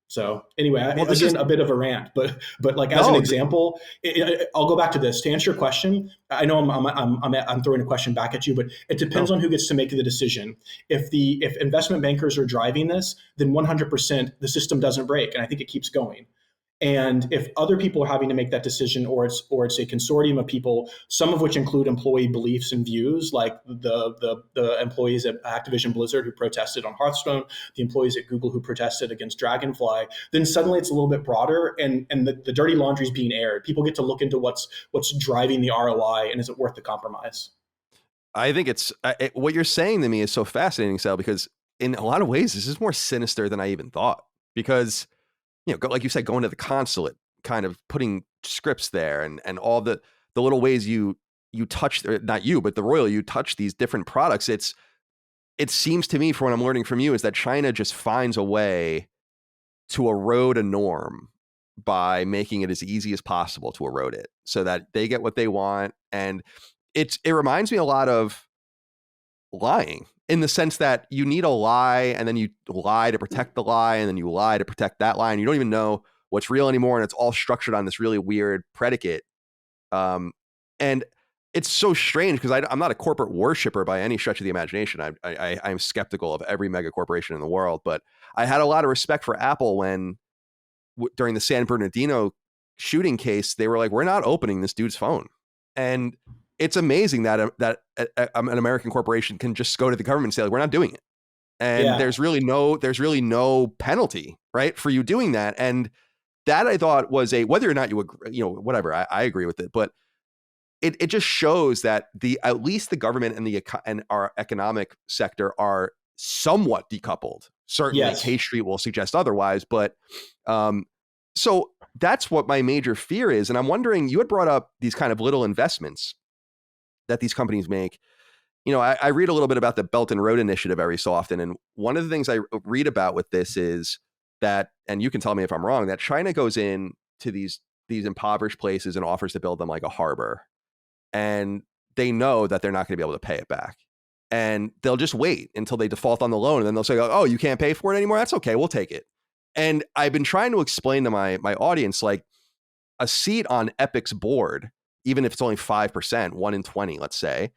Speaker 2: So anyway, again, a bit of a rant, but like as an example, I'll go back to this to answer your question. I know I'm throwing a question back at you, but it depends on who gets to make the decision. If investment bankers are driving this, then 100% the system doesn't break, and I think it keeps going. And if other people are having to make that decision, or it's a consortium of people, some of which include employee beliefs and views, like the employees at Activision Blizzard who protested on Hearthstone, the employees at Google who protested against Dragonfly, then suddenly it's a little bit broader, and the dirty laundry is being aired. People get to look into what's driving the ROI, and is it worth the compromise?
Speaker 1: I think what you're saying to me is so fascinating, Sal, because in a lot of ways, this is more sinister than I even thought. Because like you said, going to the consulate, kind of putting scripts there, and all the little ways you touch, not you, but the royal, you touch these different products. It seems to me, from what I'm learning from you, is that China just finds a way to erode a norm by making it as easy as possible to erode it, so that they get what they want. And it reminds me a lot of lying, in the sense that you need a lie, and then you lie to protect the lie, and then you lie to protect that lie, and you don't even know what's real anymore, and it's all structured on this really weird predicate. And it's so strange, because I'm not a corporate worshiper by any stretch of the imagination. I'm skeptical of every mega corporation in the world, but I had a lot of respect for Apple when, during the San Bernardino shooting case, they were like, we're not opening this dude's phone. And it's amazing that an American corporation can just go to the government and say, like, we're not doing it. And there's really no penalty, right, for you doing that. And that, I thought, was whether or not you agree, whatever, I agree with it, but it just shows that at least the government and our economic sector are somewhat decoupled. Certainly, K Street will suggest otherwise, but so that's what my major fear is. And I'm wondering, you had brought up these kind of little investments that these companies make. I read a little bit about the Belt and Road Initiative every so often. And one of the things I read about with this is that, and you can tell me if I'm wrong, that China goes in to these impoverished places and offers to build them like a harbor. And they know that they're not going to be able to pay it back. And they'll just wait until they default on the loan. And then they'll say, oh, you can't pay for it anymore? That's okay. We'll take it. And I've been trying to explain to my audience, like, a seat on Epic's board, even if it's only 5%, 1 in 20, let's say,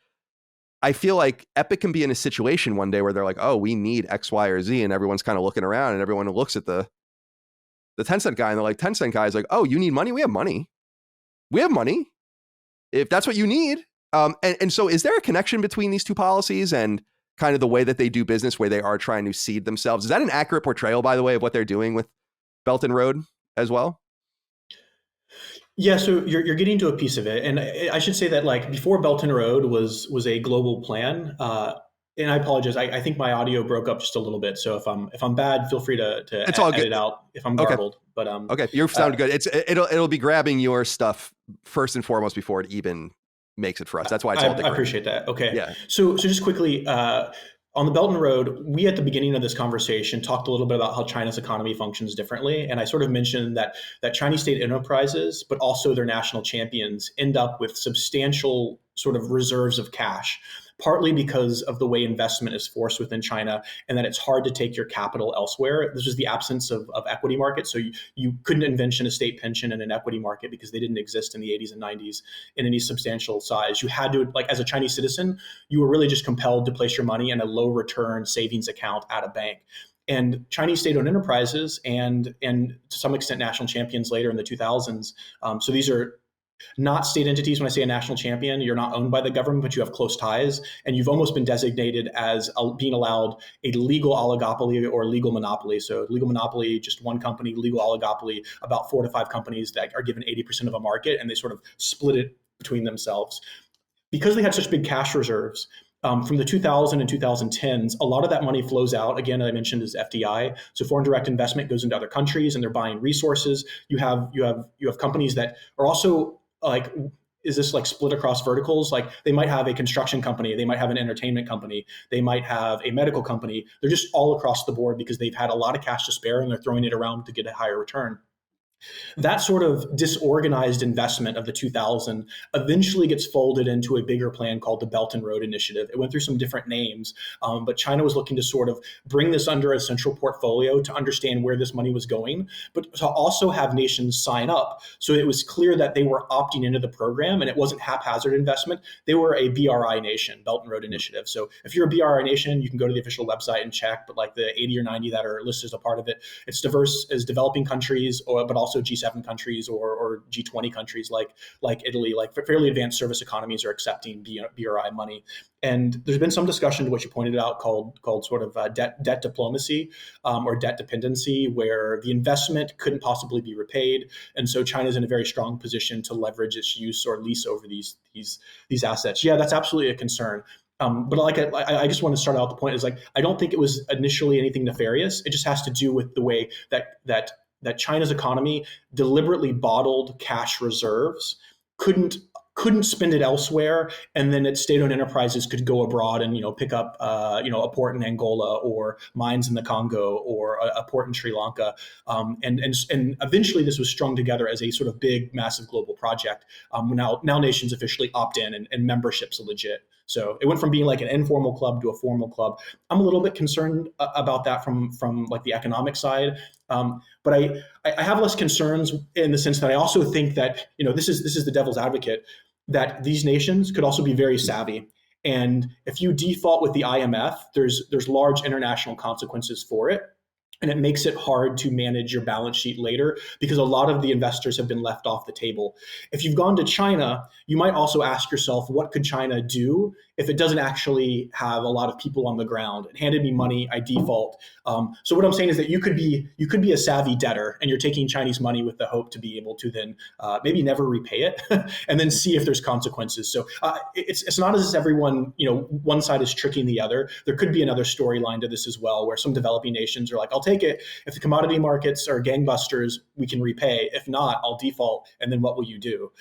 Speaker 1: I feel like Epic can be in a situation one day where they're like, oh, we need X, Y, or Z. And everyone's kind of looking around, and everyone looks at the Tencent guy, and they're like, Tencent guy is like, oh, you need money? We have money. We have money. If that's what you need. And so is there a connection between these two policies and kind of the way that they do business, where they are trying to seed themselves? Is that an accurate portrayal, by the way, of what they're doing with Belt and Road as well?
Speaker 2: Yeah, so you're getting to a piece of it, and I should say that, like, before Belt and Road was a global plan. And I apologize, I think my audio broke up just a little bit. So if I'm bad, feel free to
Speaker 1: it's all
Speaker 2: edit
Speaker 1: good
Speaker 2: out if I'm garbled. But
Speaker 1: okay, you sound good. It'll be grabbing your stuff first and foremost before it even makes it for us. That's why it's all.
Speaker 2: I appreciate that. Okay,
Speaker 1: yeah.
Speaker 2: So just quickly. On the Belt and Road, we at the beginning of this conversation talked a little bit about how China's economy functions differently. And I sort of mentioned that Chinese state enterprises, but also their national champions, end up with substantial sort of reserves of cash, partly because of the way investment is forced within China, and that it's hard to take your capital elsewhere. This was the absence of equity markets. So you couldn't invention a state pension in an equity market because they didn't exist in the 80s and 90s in any substantial size. You had to, like, as a Chinese citizen, you were really just compelled to place your money in a low return savings account at a bank. And Chinese state-owned enterprises and to some extent national champions later in the 2000s. So these are Not state entities. When I say a national champion, you're not owned by the government, but you have close ties, and you've almost been designated as being allowed a legal oligopoly or legal monopoly. So legal monopoly, just one company; legal oligopoly, about 4 to 5 companies that are given 80% of a market, and they sort of split it between themselves. Because they had such big cash reserves, from the 2000 and 2010s, a lot of that money flows out. Again, I mentioned is FDI, so foreign direct investment goes into other countries, and they're buying resources. You have companies that are also like, is this like split across verticals? Like they might have a construction company, they might have an entertainment company, they might have a medical company. They're just all across the board because they've had a lot of cash to spare and they're throwing it around to get a higher return. That sort of disorganized investment of the 2000 eventually gets folded into a bigger plan called the Belt and Road Initiative. It went through some different names, but China was looking to sort of bring this under a central portfolio to understand where this money was going, but to also have nations sign up. So it was clear that they were opting into the program and it wasn't haphazard investment. They were a BRI nation, Belt and Road Initiative. So if you're a BRI nation, you can go to the official website and check, but like the 80 or 90 that are listed as a part of it, it's diverse as developing countries, but also G7 countries or G20 countries like Italy, like fairly advanced service economies are accepting BRI money. And there's been some discussion to what you pointed out called sort of debt diplomacy or debt dependency, where the investment couldn't possibly be repaid, and so China's in a very strong position to leverage its use or lease over these assets. Yeah, that's absolutely a concern. But like I just want to start out the point is like I don't think it was initially anything nefarious. It just has to do with the way that China's economy deliberately bottled cash reserves, couldn't spend it elsewhere, and then its state-owned enterprises could go abroad and pick up a port in Angola or mines in the Congo or a port in Sri Lanka, and eventually this was strung together as a sort of big, massive global project. Now nations officially opt in, and membership's legit. So it went from being like an informal club to a formal club. I'm a little bit concerned about that from like the economic side. But I have less concerns in the sense that I also think that this is the devil's advocate, that these nations could also be very savvy. And if you default with the IMF, there's large international consequences for it. And it makes it hard to manage your balance sheet later because a lot of the investors have been left off the table. If you've gone to China, you might also ask yourself, what could China do if it doesn't actually have a lot of people on the ground? It handed me money, I default. So what I'm saying is that you could be a savvy debtor, and you're taking Chinese money with the hope to be able to then maybe never repay it, and then see if there's consequences. So it's not as if everyone, one side is tricking the other. There could be another storyline to this as well, where some developing nations are like, I'll take it. If the commodity markets are gangbusters, we can repay. If not, I'll default. And then what will you do?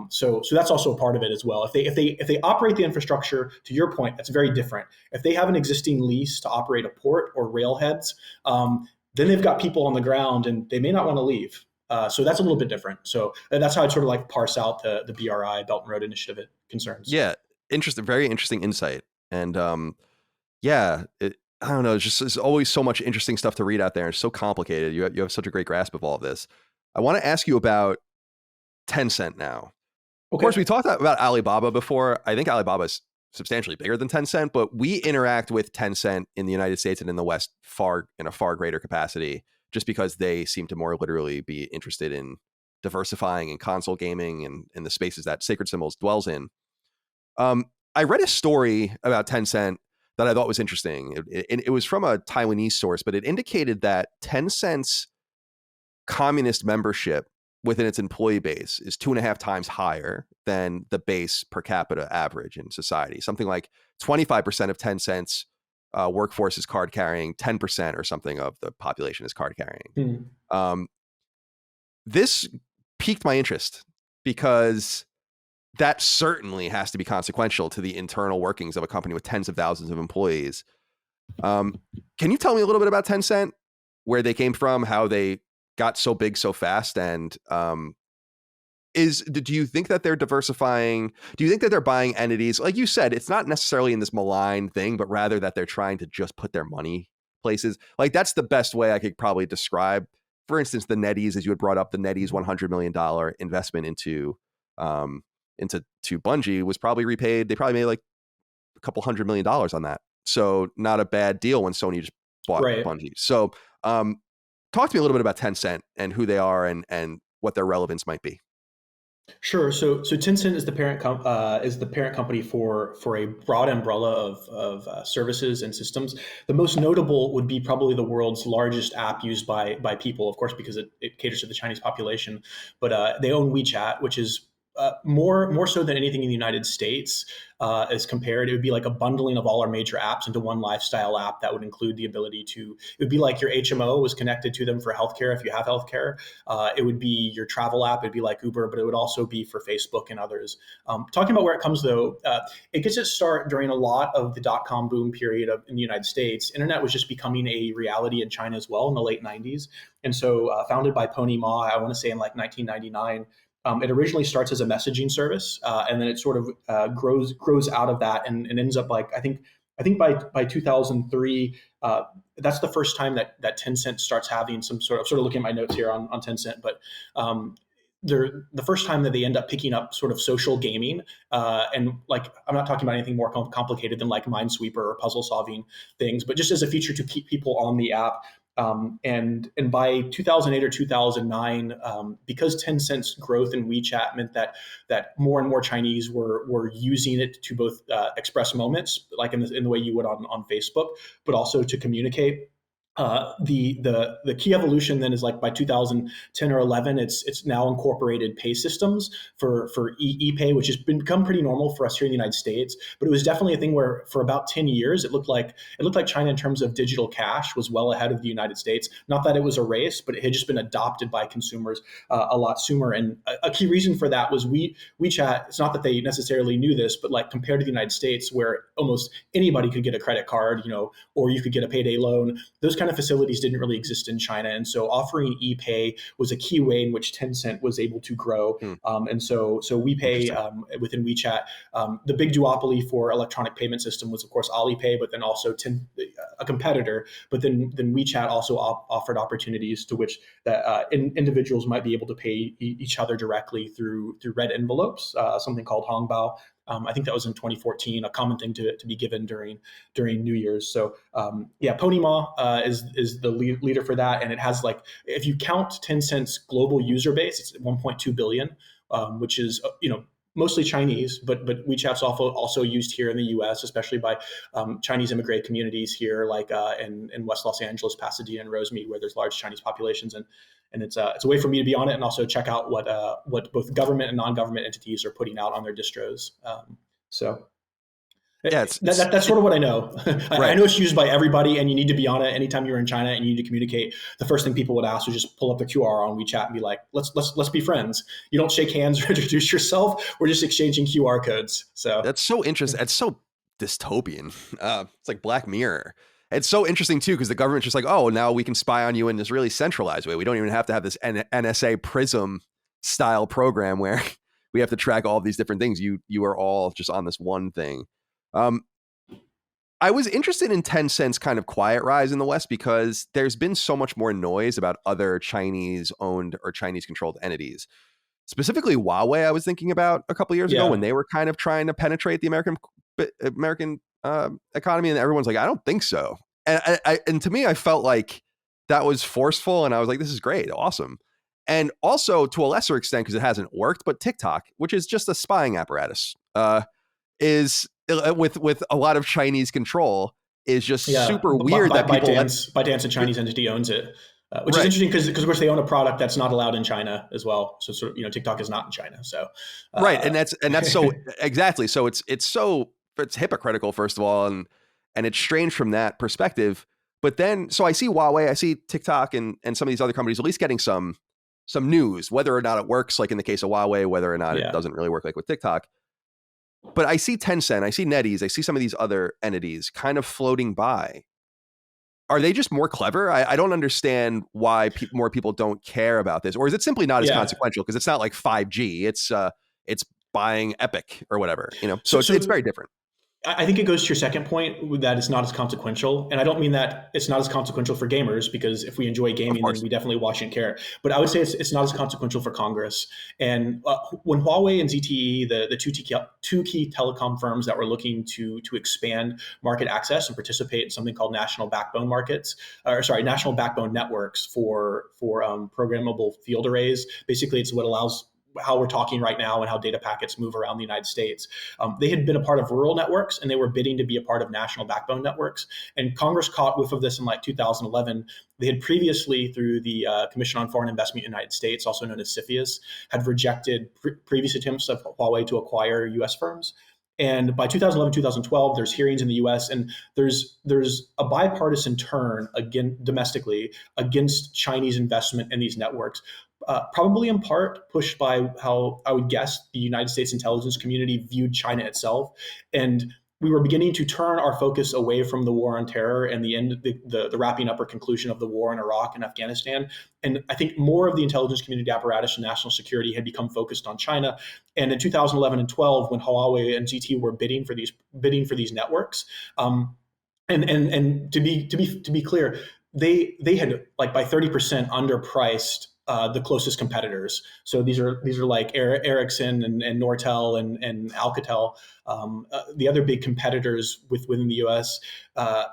Speaker 2: So that's also a part of it as well. If they operate the infrastructure, to your point, that's very different. If they have an existing lease to operate a port or railheads, then they've got people on the ground and they may not want to leave. So that's a little bit different. So that's how I'd sort of like parse out the BRI, Belt and Road Initiative concerns.
Speaker 1: Yeah, interesting, very interesting insight. And I don't know, there's always so much interesting stuff to read out there. It's so complicated. You have such a great grasp of all of this. I want to ask you about Tencent now.
Speaker 2: Okay.
Speaker 1: Of course, we talked about Alibaba before. I think Alibaba is substantially bigger than Tencent, but we interact with Tencent in the United States and in the West in a far greater capacity, just because they seem to more literally be interested in diversifying in console gaming and in the spaces that Sacred Symbols dwells in. I read a story about Tencent that I thought was interesting. It was from a Taiwanese source, but it indicated that Tencent's communist membership within its employee base is 2.5 times higher than the base per capita average in society. Something like 25% of Tencent's workforce is card carrying, 10% or something of the population is card carrying. This piqued my interest because that certainly has to be consequential to the internal workings of a company with tens of thousands of employees. Can you tell me a little bit about Tencent, where they came from, how they got so big so fast, and do you think that they're diversifying? Do you think that they're buying entities? Like you said, it's not necessarily in this malign thing, but rather that they're trying to just put their money places. Like that's the best way I could probably describe. For instance, the NetEase, as you had brought up, the NetEase $100 million investment into Bungie was probably repaid. They probably made like a couple $100 million on that. So not a bad deal when Sony just bought Bungie. So talk to me a little bit about Tencent and who they are and what their relevance might be.
Speaker 2: Sure. So Tencent is the parent company for a broad umbrella of services and systems. The most notable would be probably the world's largest app used by people, of course, because it caters to the Chinese population. But they own WeChat, which is more so than anything in the United States, as compared. It would be like a bundling of all our major apps into one lifestyle app that would include the ability to. It would be like your HMO was connected to them for healthcare if you have healthcare. It would be your travel app. It'd be like Uber, but it would also be for Facebook and others. Talking about where it comes though, it gets its start during a lot of the dot-com boom period in the United States. Internet was just becoming a reality in China as well in the late 90s. And so founded by Pony Ma, I want to say in like 1999, it originally starts as a messaging service, and then it sort of grows out of that and ends up like I think by 2003, that's the first time that Tencent starts having some sort of looking at my notes here on Tencent, but they're the first time that they end up picking up sort of social gaming, and like I'm not talking about anything more complicated than like Minesweeper or puzzle solving things, but just as a feature to keep people on the app. And by 2008 or 2009, because Tencent's growth in WeChat meant that more and more Chinese were using it to both express moments, like in the way you would on Facebook, but also to communicate. The key evolution then is like by 2010 or 11, it's now incorporated pay systems for e-pay, which has become pretty normal for us here in the United States. But it was definitely a thing where for about 10 years it looked like China in terms of digital cash was well ahead of the United States. Not that it was a race, but it had just been adopted by consumers a lot sooner. And a key reason for that was WeChat. It's not that they necessarily knew this, but like compared to the United States, where almost anybody could get a credit card, or you could get a payday loan. Those kind of facilities didn't really exist in China. And so offering e-pay was a key way in which Tencent was able to grow. And so WePay within WeChat, the big duopoly for electronic payment system was, of course, Alipay, but then also a competitor. But then WeChat also offered opportunities to which that individuals might be able to pay each other directly through red envelopes, something called Hongbao. I think that was in 2014, a common thing to be given during New Year's. So Pony Ma is the leader for that, and it has like, if you count Tencent's global user base, it's 1.2 billion, which is mostly Chinese, but WeChat's also used here in the U.S., especially by Chinese immigrant communities here, like in West Los Angeles, Pasadena, and Rosemead, where there's large Chinese populations, and it's a way for me to be on it and also check out what both government and non-government entities are putting out on their distros. So
Speaker 1: Yeah,
Speaker 2: that's sort of what I know.
Speaker 1: right.
Speaker 2: I know it's used by everybody, and you need to be on it anytime you're in China and you need to communicate. The first thing people would ask was just pull up the QR on WeChat and be like, let's be friends. You don't shake hands or introduce yourself. We're just exchanging QR codes. So
Speaker 1: That's so interesting. It's so dystopian. It's like Black Mirror. It's so interesting too, because the government's just like, oh, now we can spy on you in this really centralized way. We don't even have to have this NSA Prism style program where we have to track all of these different things. You are all just on this one thing. I was interested in Tencent's kind of quiet rise in the West because there's been so much more noise about other Chinese owned or Chinese controlled entities. Specifically Huawei, I was thinking about a couple of years ago when they were kind of trying to penetrate the American economy, and everyone's like, I don't think so. And to me, I felt like that was forceful, and I was like, this is great, awesome. And also, to a lesser extent, because it hasn't worked, but TikTok, which is just a spying apparatus, is with a lot of Chinese control, is just super weird that people
Speaker 2: ByteDance, a Chinese entity, owns it. Which is interesting because of course they own a product that's not allowed in China as well. So sort of, TikTok is not in China. So
Speaker 1: right, and that's so exactly. So it's hypocritical, first of all, and it's strange from that perspective. But then, so I see Huawei, I see TikTok, and some of these other companies at least getting some news, whether or not it works, like in the case of Huawei, whether or not it doesn't really work, like with TikTok. But I see Tencent, I see NetEase, I see some of these other entities kind of floating by. Are they just more clever? I don't understand why more people don't care about this. Or is it simply not as consequential? Because it's not like 5G. It's buying Epic or whatever, So it's very different.
Speaker 2: I think it goes to your second point that it's not as consequential. And I don't mean that it's not as consequential for gamers, because if we enjoy gaming, then we definitely watch and care. But I would say it's not as consequential for Congress. And when Huawei and ZTE, the two key telecom firms that were looking to expand market access and participate in something called national backbone networks for programmable field arrays. Basically, it's what allows how we're talking right now and how data packets move around the United States. They had been a part of rural networks, and they were bidding to be a part of national backbone networks. And Congress caught whiff of this in like 2011. They had previously, through the Commission on Foreign Investment in the United States, also known as CFIUS, had rejected previous attempts of Huawei to acquire U.S. firms. And by 2011, 2012, there's hearings in the U.S. and there's a bipartisan turn again domestically against Chinese investment in these networks, probably in part pushed by how I would guess the United States intelligence community viewed China itself. And we were beginning to turn our focus away from the war on terror and the wrapping up or conclusion of the war in Iraq and Afghanistan. And I think more of the intelligence community apparatus and national security had become focused on China. And in 2011 and 12, when Huawei and ZTE were bidding for these networks, and to be clear, they had like by 30% underpriced the closest competitors. So these are like Ericsson and Nortel and Alcatel, the other big competitors within the U.S.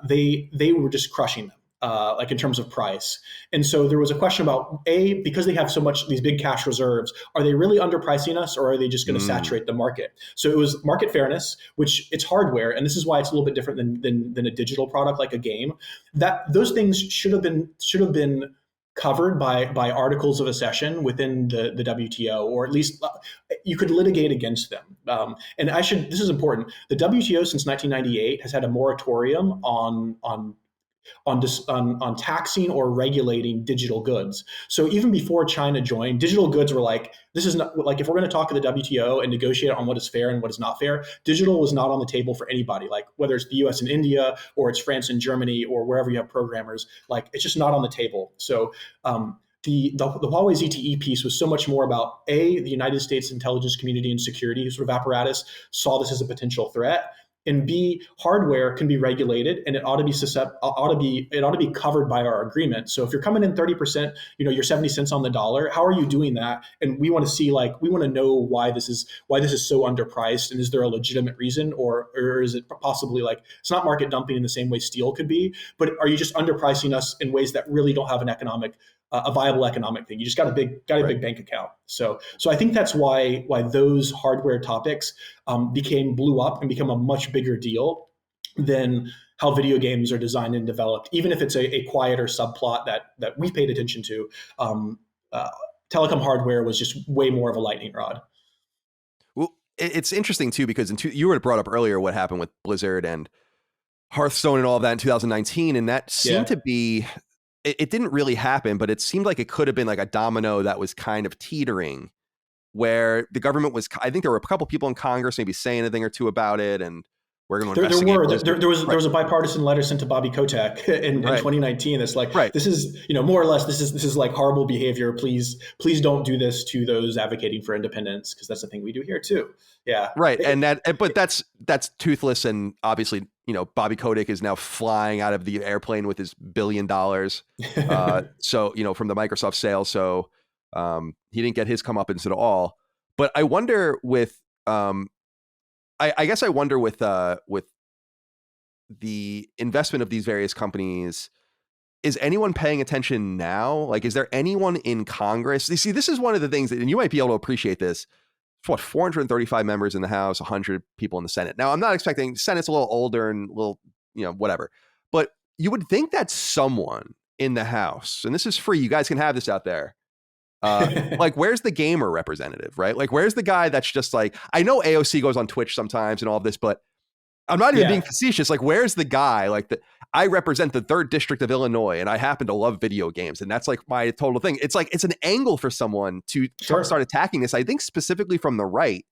Speaker 2: They were just crushing them. Like in terms of price. And so there was a question about, because they have so much, these big cash reserves, are they really underpricing us, or are they just going to saturate the market? So it was market fairness, which it's hardware. And this is why it's a little bit different than a digital product like a game. That those things should have been covered by articles of accession within the WTO, or at least you could litigate against them. And this is important. The WTO since 1998 has had a moratorium on taxing or regulating digital goods. So even before China joined, digital goods were like, this is not like, if we're going to talk to the WTO and negotiate on what is fair and what is not fair, digital was not on the table for anybody. Like whether it's the US and India, or it's France and Germany, or wherever you have programmers, like it's just not on the table. So the Huawei ZTE piece was so much more about the United States intelligence community and security sort of apparatus saw this as a potential threat. And B, hardware can be regulated, and it ought to be covered by our agreement. So if you're coming in 30%, you're 70 cents on the dollar. How are you doing that? And we want to know why this is so underpriced, and is there a legitimate reason, or is it possibly like it's not market dumping in the same way steel could be, but are you just underpricing us in ways that really don't have a viable economic thing? You just got a big bank account. So I think that's why those hardware topics blew up and become a much bigger deal than how video games are designed and developed. Even if it's a quieter subplot that we paid attention to, telecom hardware was just way more of a lightning rod.
Speaker 1: Well, it's interesting too, because you were brought up earlier what happened with Blizzard and Hearthstone and all of that in 2019, and that seemed to be. It didn't really happen, but it seemed like it could have been like a domino that was kind of teetering, where the government was, I think there were a couple people in Congress maybe saying a thing or two about it, and we're going to investigate.
Speaker 2: There was a bipartisan letter sent to Bobby Kotick in 2019 that's like, this is, more or less, this is like horrible behavior. Please don't do this to those advocating for independence, because that's the thing we do here too. Yeah.
Speaker 1: Right. But that's toothless, and obviously, Bobby Kotick is now flying out of the airplane with his $1 billion. So, from the Microsoft sale. So he didn't get his comeuppance at all. But I wonder with, I guess I wonder with the investment of these various companies, is anyone paying attention now? Like, is there anyone in Congress? You see, this is one of the things that, and you might be able to appreciate this. 435 members in the House, 100 people in the Senate. Now, I'm not expecting, Senate's a little older and a little, whatever. But you would think that someone in the House, and this is free, you guys can have this out there, like, where's the gamer representative, right? Like, where's the guy that's just like, I know AOC goes on Twitch sometimes and all of this, but I'm not even being facetious. Like, where's the guy? Like, I represent the 3rd District of Illinois, and I happen to love video games, and that's like my total thing. It's like, it's an angle for someone to start attacking this. I think specifically from the right.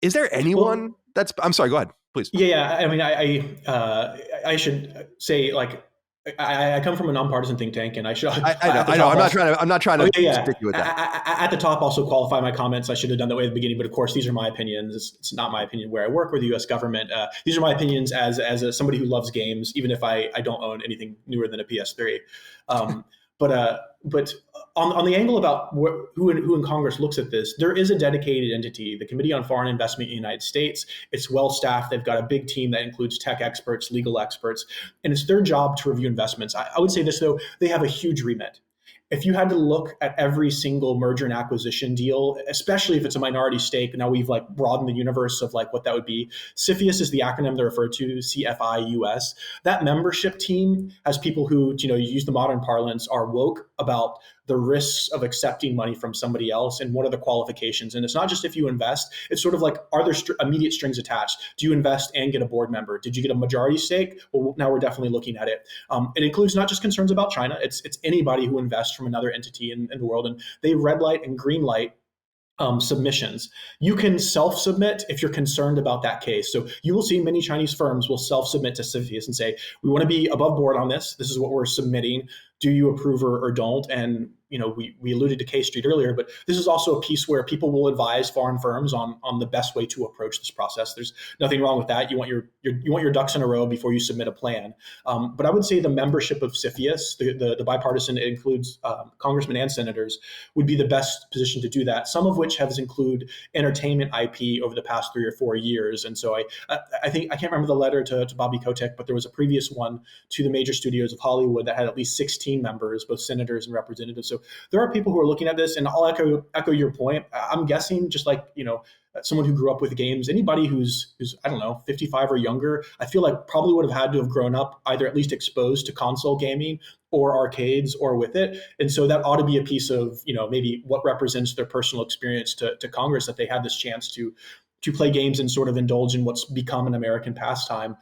Speaker 1: Is there anyone that's? I'm sorry. Go ahead, please.
Speaker 2: Yeah. I mean, I should say, like, I come from a nonpartisan think tank, and I should. I know. I'm not trying to stick you with that. At the top, also qualify my comments. I should have done that way at the beginning, but of course, these are my opinions. It's not my opinion where I work or the U.S. government. These are my opinions as somebody who loves games, even if I don't own anything newer than a PS3. But on the angle about who in Congress looks at this, there is a dedicated entity, the Committee on Foreign Investment in the United States. It's well staffed. They've got a big team that includes tech experts, legal experts, and it's their job to review investments. I would say this, though, they have a huge remit. if you had to look at every single merger and acquisition deal, especially if it's a minority stake, now we've like broadened the universe of like what that would be. CFIUS is the acronym they're referred to, CFIUS. That membership team has people who, you use the modern parlance, are woke about the risks of accepting money from somebody else and what are the qualifications. And it's not just if you invest, it's sort of like, are there immediate strings attached? Do you invest and get a board member? Did you get a majority stake? Well, now we're definitely looking at it. It includes not just concerns about China, it's anybody who invests from another entity in the world. And they red light and green light submissions. You can self-submit if you're concerned about that case. So you will see many Chinese firms will self-submit to CFIUS and say, we want to be above board on this. This is what we're submitting. Do you approve or don't? And we alluded to K Street earlier, but this is also a piece where people will advise foreign firms on the best way to approach this process. There's nothing wrong with that. You want your ducks in a row before you submit a plan. But I would say the membership of CFIUS, the bipartisan, it includes congressmen and senators, would be the best position to do that. Some of which has included entertainment IP over the past 3 or 4 years. And so I think I can't remember the letter to Bobby Kotick, but there was a previous one to the major studios of Hollywood that had at least 16 members, both senators and representatives. So there are people who are looking at this, and I'll echo your point. I'm guessing, just like someone who grew up with games, anybody who's I don't know 55 or younger, I feel like probably would have had to have grown up either at least exposed to console gaming or arcades or with it. And so that ought to be a piece of maybe what represents their personal experience to Congress, that they had this chance to play games and sort of indulge in what's become an American pastime.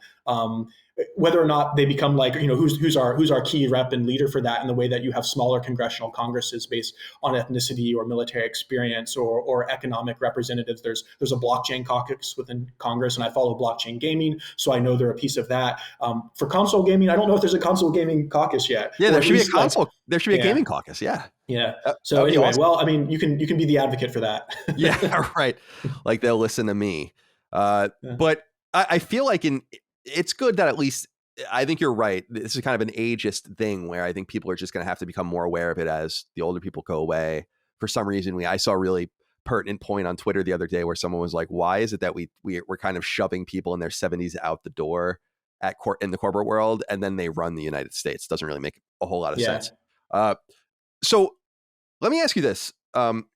Speaker 2: Whether or not they become like, who's our key rep and leader for that, in the way that you have smaller congressional congresses based on ethnicity or military experience or economic representatives. There's a blockchain caucus within Congress, and I follow blockchain gaming, so I know they're a piece of that. For console gaming, I don't know if there's a console gaming caucus yet.
Speaker 1: Yeah, there should be a console. There should be a gaming caucus. Yeah.
Speaker 2: Yeah. So anyway, awesome. Well, I mean, you can be the advocate for that.
Speaker 1: Yeah, right. Like they'll listen to me. But I feel like it's good that at least, I think you're right. This is kind of an ageist thing where I think people are just going to have to become more aware of it as the older people go away. For some reason, I saw a really pertinent point on Twitter the other day where someone was like, why is it that we're kind of shoving people in their 70s out the door in the corporate world, and then they run the United States? Doesn't really make a whole lot of sense. So let me ask you this.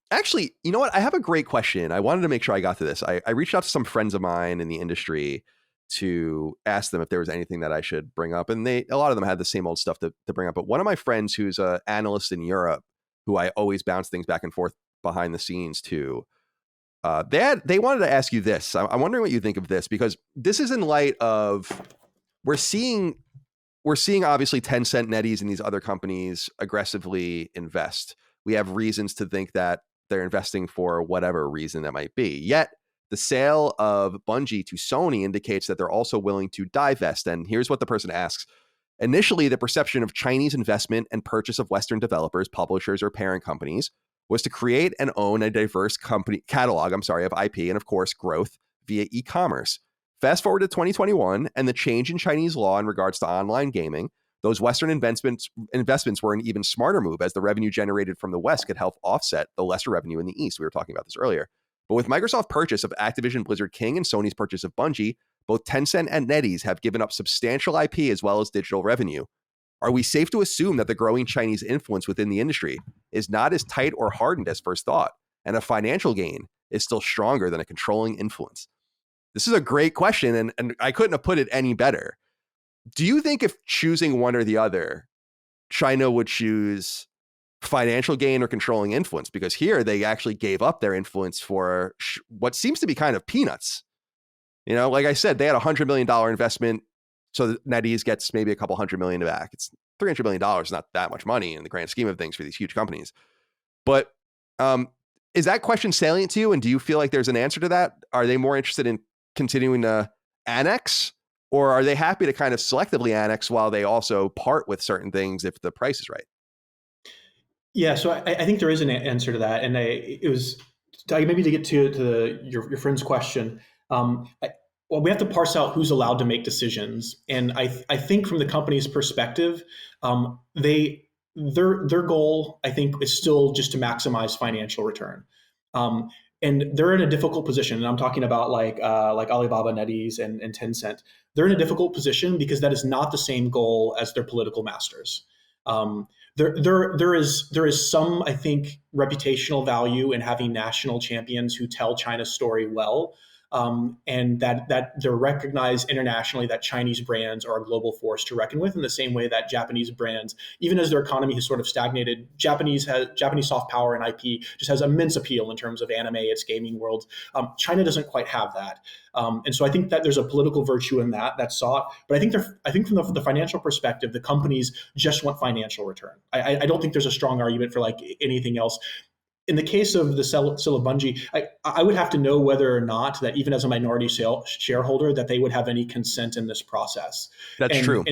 Speaker 1: Actually, you know what? I have a great question. I wanted to make sure I got to this. I reached out to some friends of mine in the industry to ask them if there was anything that I should bring up. And a lot of them had the same old stuff to bring up. But one of my friends who's an analyst in Europe, who I always bounce things back and forth behind the scenes to, they wanted to ask you this. I'm wondering what you think of this, because this is in light of we're seeing obviously Tencent, NetEase, and these other companies aggressively invest. We have reasons to think that they're investing for whatever reason that might be. Yet the sale of Bungie to Sony indicates that they're also willing to divest. And here's what the person asks. Initially, the perception of Chinese investment and purchase of Western developers, publishers, or parent companies was to create and own a diverse catalog of IP, and of course, growth via e-commerce. Fast forward to 2021 and the change in Chinese law in regards to online gaming. Those Western investments were an even smarter move, as the revenue generated from the West could help offset the lesser revenue in the East. We were talking about this earlier. But with Microsoft's purchase of Activision Blizzard King and Sony's purchase of Bungie, both Tencent and NetEase have given up substantial IP as well as digital revenue. Are we safe to assume that the growing Chinese influence within the industry is not as tight or hardened as first thought, and a financial gain is still stronger than a controlling influence? This is a great question, and I couldn't have put it any better. Do you think if choosing one or the other, China would choose financial gain or controlling influence? Because here they actually gave up their influence for what seems to be kind of peanuts. Like I said, they had $100 million investment, so NetEase gets maybe a couple $100 million back. It's $300 million, not that much money in the grand scheme of things for these huge companies. But is that question salient to you? And do you feel like there's an answer to that? Are they more interested in continuing to annex, or are they happy to kind of selectively annex while they also part with certain things if the price is right?
Speaker 2: Yeah, so I think there is an answer to that, and maybe to get to your friend's question. Well, we have to parse out who's allowed to make decisions, and I think from the company's perspective, their goal, I think, is still just to maximize financial return. And they're in a difficult position. And I'm talking about like Alibaba, NetEase, and Tencent. They're in a difficult position because that is not the same goal as their political masters. There is some, I think, reputational value in having national champions who tell China's story well, and that they're recognized internationally that Chinese brands are a global force to reckon with, in the same way that Japanese brands, even as their economy has sort of stagnated, Japanese soft power and IP just has immense appeal in terms of anime, its gaming world. China doesn't quite have that. And so I think that there's a political virtue in that's sought. But I think from the financial perspective, the companies just want financial return. I don't think there's a strong argument for like anything else. In the case of the sale of Bungie, I would have to know whether or not that, even as a minority shareholder, that they would have any consent in this process.
Speaker 1: That's
Speaker 2: And
Speaker 1: true.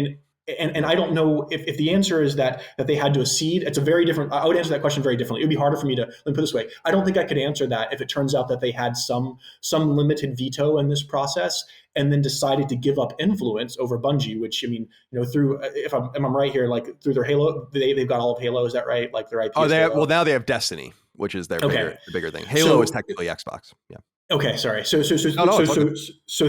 Speaker 2: and I don't know if the answer is that they had to accede. It's a very different. I would answer that question very differently. It would be harder for me to, let me put it this way. I don't think I could answer that if it turns out that they had some limited veto in this process, and then decided to give up influence over Bungie, which, I mean, through, if I'm right here, like through their Halo, they've got all of Halo. Is that right? Like their IP.
Speaker 1: Oh,
Speaker 2: is Halo.
Speaker 1: well, now they have Destiny, which is their
Speaker 2: Okay.
Speaker 1: bigger thing. Halo is technically Xbox. Yeah.
Speaker 2: Okay, sorry. So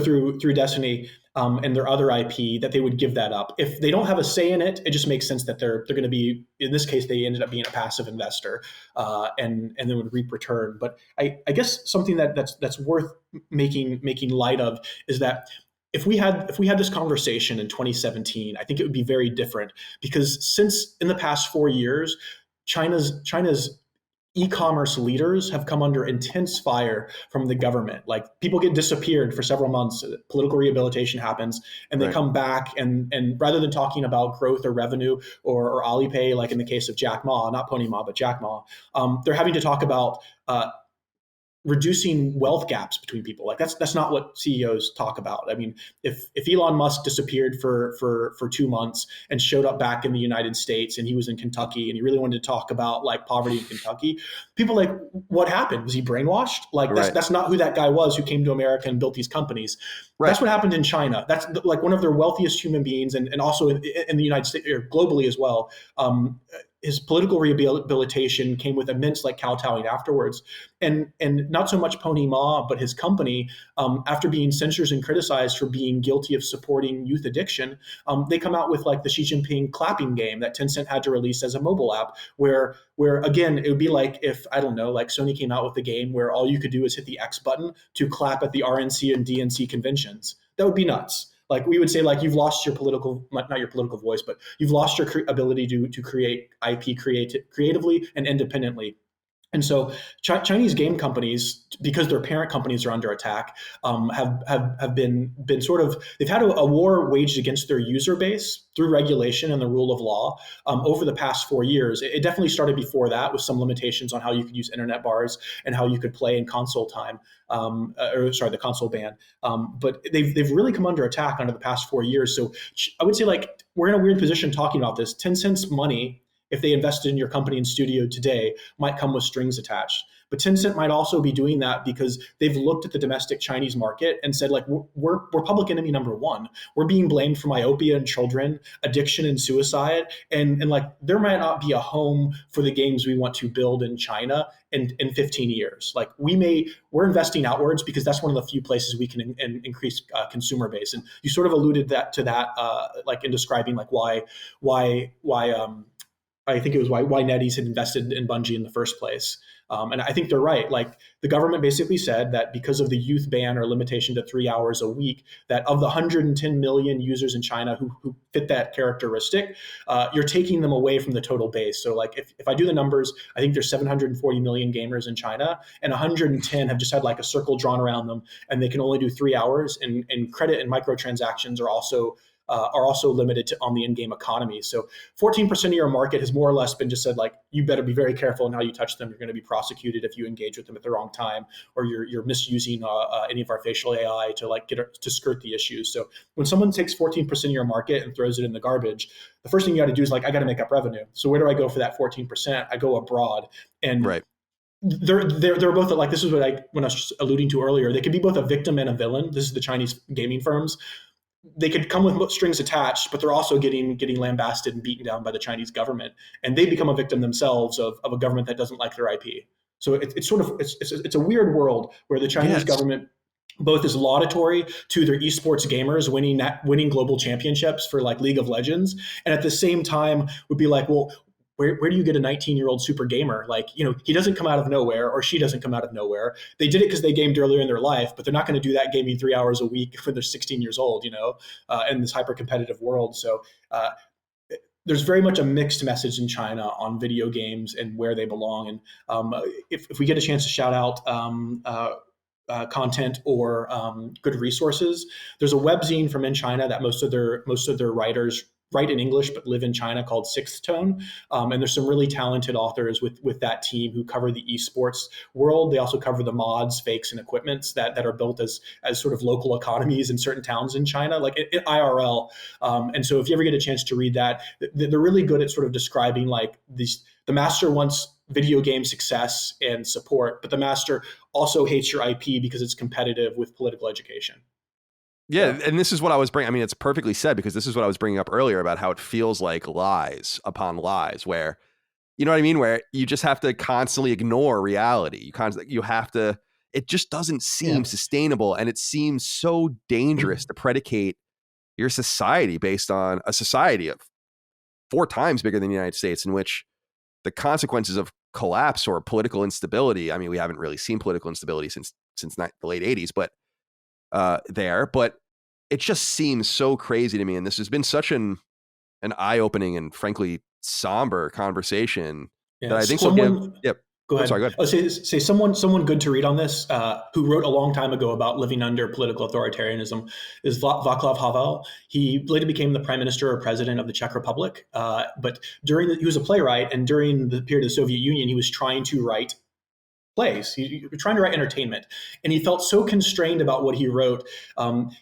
Speaker 2: through Destiny, and their other IP, that they would give that up. If they don't have a say in it, it just makes sense that they're going to be, in this case, they ended up being a passive investor, and then would reap return. But I guess something that's worth making light of is that if we had this conversation in 2017, I think it would be very different, because since in the past 4 years, China's e-commerce leaders have come under intense fire from the government. Like, people get disappeared for several months, political rehabilitation happens, and they come back, and rather than talking about growth or revenue or Alipay, like in the case of Jack Ma, not Pony Ma, but Jack Ma, they're having to talk about reducing wealth gaps between people. Like, that's not what CEOs talk about. I mean, if Elon Musk disappeared for 2 months and showed up back in the United States, and he was in Kentucky, and he really wanted to talk about like poverty in Kentucky, people like, what happened? Was he brainwashed? Like, that's not who that guy was who came to America and built these companies. Right. That's what happened in China. That's like one of their wealthiest human beings, and also in the United States, or globally as well. His political rehabilitation came with immense like kowtowing afterwards, and not so much Pony Ma, but his company, after being censored and criticized for being guilty of supporting youth addiction, they come out with like the Xi Jinping clapping game that Tencent had to release as a mobile app, where again, it would be like if, I don't know, like Sony came out with a game where all you could do is hit the X button to clap at the RNC and DNC conventions. That would be nuts. Like, we would say, like, you've lost your political, not your political voice, but you've lost your ability to create IP creatively and independently. And so Chinese game companies, because their parent companies are under attack, have been sort of, they've had a war waged against their user base through regulation and the rule of law over the past 4 years. It definitely started before that, with some limitations on how you could use internet bars and how you could play in console time, the console ban. But they've really come under attack under the past 4 years. So I would say, like, we're in a weird position talking about this. Tencent's money, if they invested in your company and studio today, might come with strings attached. But Tencent might also be doing that because they've looked at the domestic Chinese market and said, like, we're public enemy number one. We're being blamed for myopia in children, addiction and suicide. And like, there might not be a home for the games we want to build in China in 15 years. Like, we're investing outwards because that's one of the few places we can increase consumer base. And you sort of alluded to that, like in describing like why I think it was why NetEase had invested in Bungie in the first place. And I think they're right. Like, the government basically said that because of the youth ban or limitation to 3 hours a week, that of the 110 million users in China who fit that characteristic, you're taking them away from the total base. So like, if I do the numbers, I think there's 740 million gamers in China, and 110 have just had like a circle drawn around them, and they can only do 3 hours, and credit and microtransactions are also limited on the in-game economy. So 14% of your market has more or less been just said, like, you better be very careful in how you touch them. You're going to be prosecuted if you engage with them at the wrong time, or you're misusing any of our facial AI to like to skirt the issues. So when someone takes 14% of your market and throws it in the garbage, the first thing you got to do is like, I got to make up revenue. So where do I go for that 14%? I go abroad. And
Speaker 1: right.
Speaker 2: They're both like, this is when I was alluding to earlier. They could be both a victim and a villain. This is the Chinese gaming firms. They could come with strings attached, but they're also getting lambasted and beaten down by the Chinese government, and they become a victim themselves of a government that doesn't like their IP. So it's sort of it's a weird world where the Chinese government both is laudatory to their esports gamers winning global championships for like League of Legends, and at the same time would be like, well, where do you get a 19-year-old super gamer? Like, he doesn't come out of nowhere, or she doesn't come out of nowhere. They did it because they gamed earlier in their life, but they're not going to do that gaming 3 hours a week when they're 16 years old, in this hyper competitive world. So there's very much a mixed message in China on video games and where they belong. And if we get a chance to shout out content or good resources, there's a webzine from in China that most of their writers write in English but live in China, called Sixth Tone. And there's some really talented authors with that team who cover the esports world. They also cover the mods, fakes, and equipments that are built as sort of local economies in certain towns in China, like IRL. And so if you ever get a chance to read that, they're really good at sort of describing like the master wants video game success and support, but the master also hates your IP because it's competitive with political education.
Speaker 1: Yeah, and this is what I was bringing. I mean, it's perfectly said, because this is what I was bringing up earlier about how it feels like lies upon lies, where, you know what I mean, where you just have to constantly ignore reality. You have to. It just doesn't seem sustainable, and it seems so dangerous to predicate your society based on a society of 4 times bigger than the United States, in which the consequences of collapse or political instability. I mean, we haven't really seen political instability since the late 80s, but but it just seems so crazy to me. And this has been such an eye-opening and frankly somber conversation that I think we'll give. Yep.
Speaker 2: Go ahead.
Speaker 1: Sorry, go ahead.
Speaker 2: I'll say someone good to read on this, who wrote a long time ago about living under political authoritarianism, is Václav Havel. He later became the prime minister or president of the Czech Republic. But he was a playwright, and during the period of the Soviet Union, he was trying to write plays. He was trying to write entertainment, and he felt so constrained about what he wrote.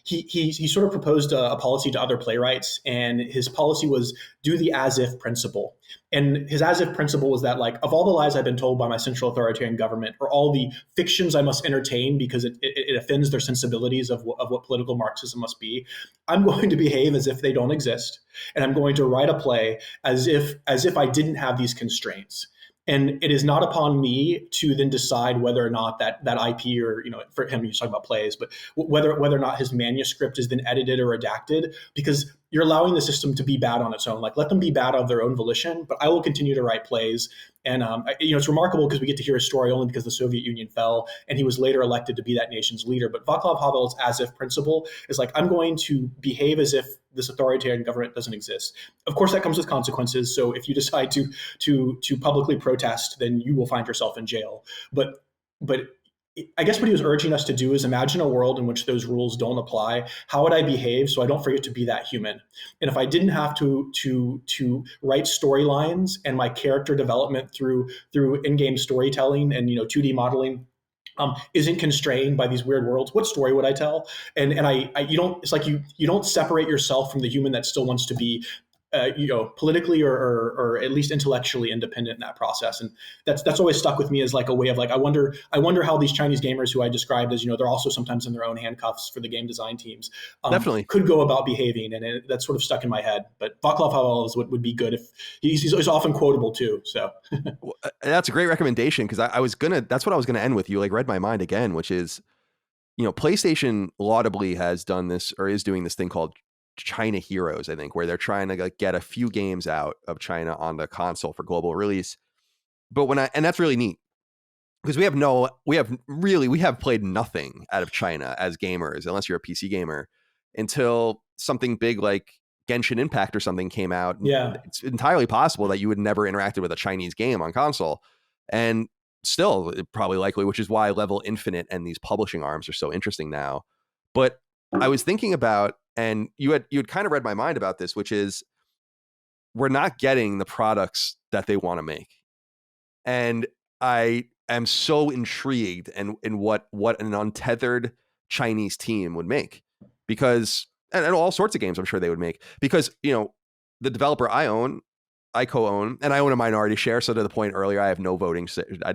Speaker 2: He sort of proposed a policy to other playwrights, and his policy was do the as if principle. And his as if principle was that, like, of all the lies I've been told by my central authoritarian government, or all the fictions I must entertain because it offends their sensibilities of what political Marxism must be, I'm going to behave as if they don't exist, and I'm going to write a play as if I didn't have these constraints. And it is not upon me to then decide whether or not that IP, or, for him, he's talking about plays, but whether or not his manuscript is then edited or redacted, because you're allowing the system to be bad on its own. Like, let them be bad of their own volition, but I will continue to write plays. And, it's remarkable because we get to hear his story only because the Soviet Union fell, and he was later elected to be that nation's leader. But Václav Havel's as-if principle is like, I'm going to behave as if this authoritarian government doesn't exist. Of course, that comes with consequences. So if you decide to publicly protest, then you will find yourself in jail. But I guess what he was urging us to do is imagine a world in which those rules don't apply. How would I behave so I don't forget to be that human? And if I didn't have to write storylines, and my character development through in-game storytelling and 2D modeling isn't constrained by these weird worlds, what story would I tell? And you don't. It's like you don't separate yourself from the human that still wants to be politically or at least intellectually independent in that process. And that's always stuck with me as like a way of like, I wonder how these Chinese gamers, who I described as, they're also sometimes in their own handcuffs for the game design teams,
Speaker 1: Definitely
Speaker 2: could go about behaving. And that's sort of stuck in my head. But Václav Havel is what would be good if he's often quotable too. So
Speaker 1: that's a great recommendation, because that's what I was gonna end with. You like read my mind again, which is, PlayStation laudably has done this, or is doing this thing called China Heroes, I think, where they're trying to get a few games out of China on the console for global release. But and that's really neat, because we have played nothing out of China as gamers, unless you're a PC gamer, until something big like Genshin Impact or something came out.
Speaker 2: Yeah,
Speaker 1: it's entirely possible that you would never interacted with a Chinese game on console, and still probably likely, which is why Level Infinite and these publishing arms are so interesting now. But I was thinking about, and you had kind of read my mind about this, which is we're not getting the products that they want to make. And I am so intrigued in what an untethered Chinese team would make, because, and all sorts of games I'm sure they would make, because, the developer I co-own, and I own a minority share. So to the point earlier, I have no voting. I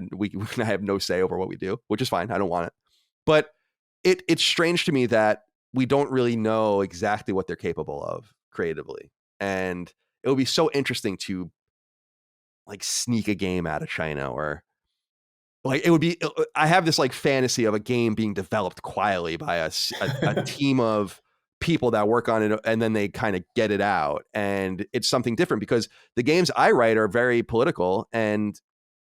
Speaker 1: have no say over what we do, which is fine. I don't want it. But it's strange to me that we don't really know exactly what they're capable of creatively. And it would be so interesting to like sneak a game out of China, or like I have this like fantasy of a game being developed quietly by a team of people that work on it and then they kind of get it out. And it's something different because the games I write are very political, and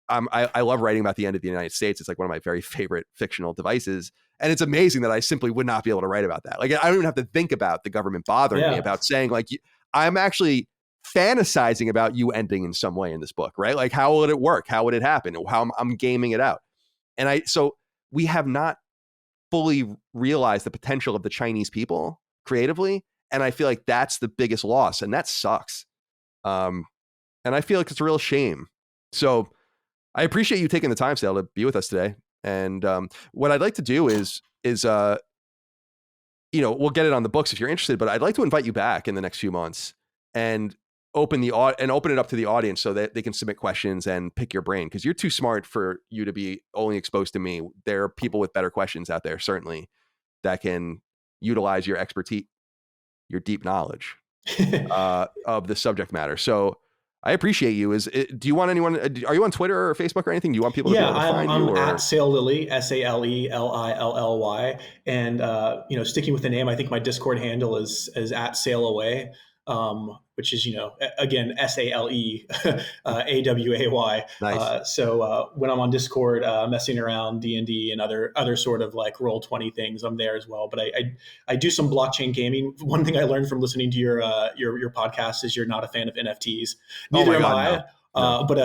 Speaker 1: I love writing about the end of the United States. It's like one of my very favorite fictional devices. And it's amazing that I simply would not be able to write about that. Like, I don't even have to think about the government bothering me about saying, like, I'm actually fantasizing about you ending in some way in this book, right? Like, how would it work? How would it happen? How I'm gaming it out. And so we have not fully realized the potential of the Chinese people creatively. And I feel like that's the biggest loss, and that sucks. And I feel like it's a real shame. So I appreciate you taking the time, Sale, to be with us today. And what I'd like to do is we'll get it on the books if you're interested, but I'd like to invite you back in the next few months and open it up to the audience so that they can submit questions and pick your brain, because you're too smart for you to be only exposed to me. There are people with better questions out there, certainly, that can utilize your expertise, your deep knowledge of the subject matter. So I appreciate you. Do you want anyone? Are you on Twitter or Facebook or anything? Do you want people to be able to find you?
Speaker 2: I'm at Sale Lilly, SALELILLY, and sticking with the name, I think my Discord handle is at Sail Away, which is again SALEAWAY.
Speaker 1: Nice.
Speaker 2: So when I'm on Discord, messing around D&D and other sort of like Roll20 things, I'm there as well. But I do some blockchain gaming. One thing I learned from listening to your podcast is you're not a fan of NFTs. Neither am I.
Speaker 1: No.
Speaker 2: But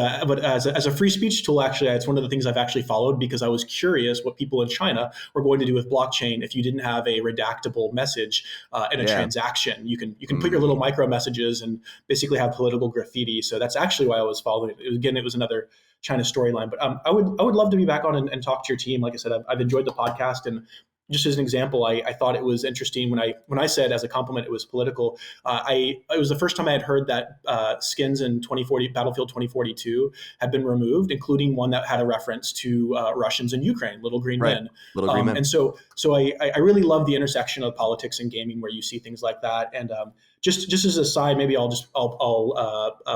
Speaker 2: as a free speech tool, actually, it's one of the things I've actually followed, because I was curious what people in China were going to do with blockchain if you didn't have a redactable message in a transaction. You can put your little micro messages and basically have political graffiti. So that's actually why I was following it. Again, it was another China storyline. But I would love to be back on and talk to your team. Like I said, I've enjoyed the podcast, and just as an example, I thought it was interesting when I said as a compliment it was political. It was the first time I had heard that skins in Battlefield 2042 had been removed, including one that had a reference to Russians in Ukraine, Little Green Men.
Speaker 1: Little Green Men.
Speaker 2: And so I really love the intersection of politics and gaming, where you see things like that. And just as a side, maybe I'll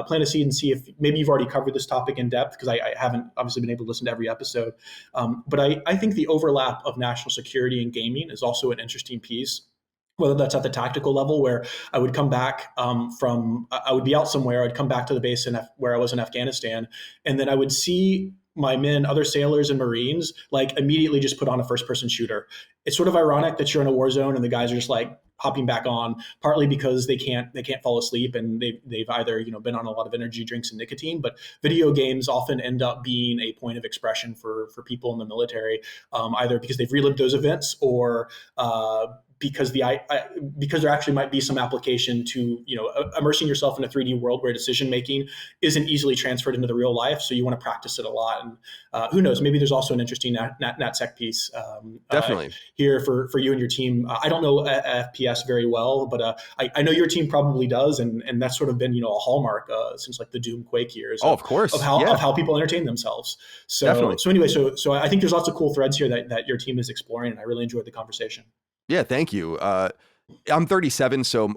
Speaker 2: plant a seed and see if maybe you've already covered this topic in depth, because I haven't obviously been able to listen to every episode. But I think the overlap of national security and gaming is also an interesting piece, whether that's at the tactical level, where I would come back I would be out somewhere, I'd come back to the base where I was in Afghanistan, and then I would see my men, other sailors and Marines, like immediately just put on a first-person shooter. It's sort of ironic that you're in a war zone and the guys are just like hopping back on, partly because they can't fall asleep, and they've either been on a lot of energy drinks and nicotine. But video games often end up being a point of expression for people in the military, either because they've relived those events, or because there actually might be some application to immersing yourself in a 3D world where decision making isn't easily transferred into the real life. So you want to practice it a lot, and who knows? Maybe there's also an interesting NatSec piece
Speaker 1: definitely
Speaker 2: here for you and your team. I don't know FPS very well, but I know your team probably does, and that's sort of been a hallmark since like the Doom Quake years.
Speaker 1: Of course,
Speaker 2: of how people entertain themselves. So
Speaker 1: definitely.
Speaker 2: So anyway, so I think there's lots of cool threads here that your team is exploring, and I really enjoyed the conversation.
Speaker 1: Yeah, thank you. I'm 37, so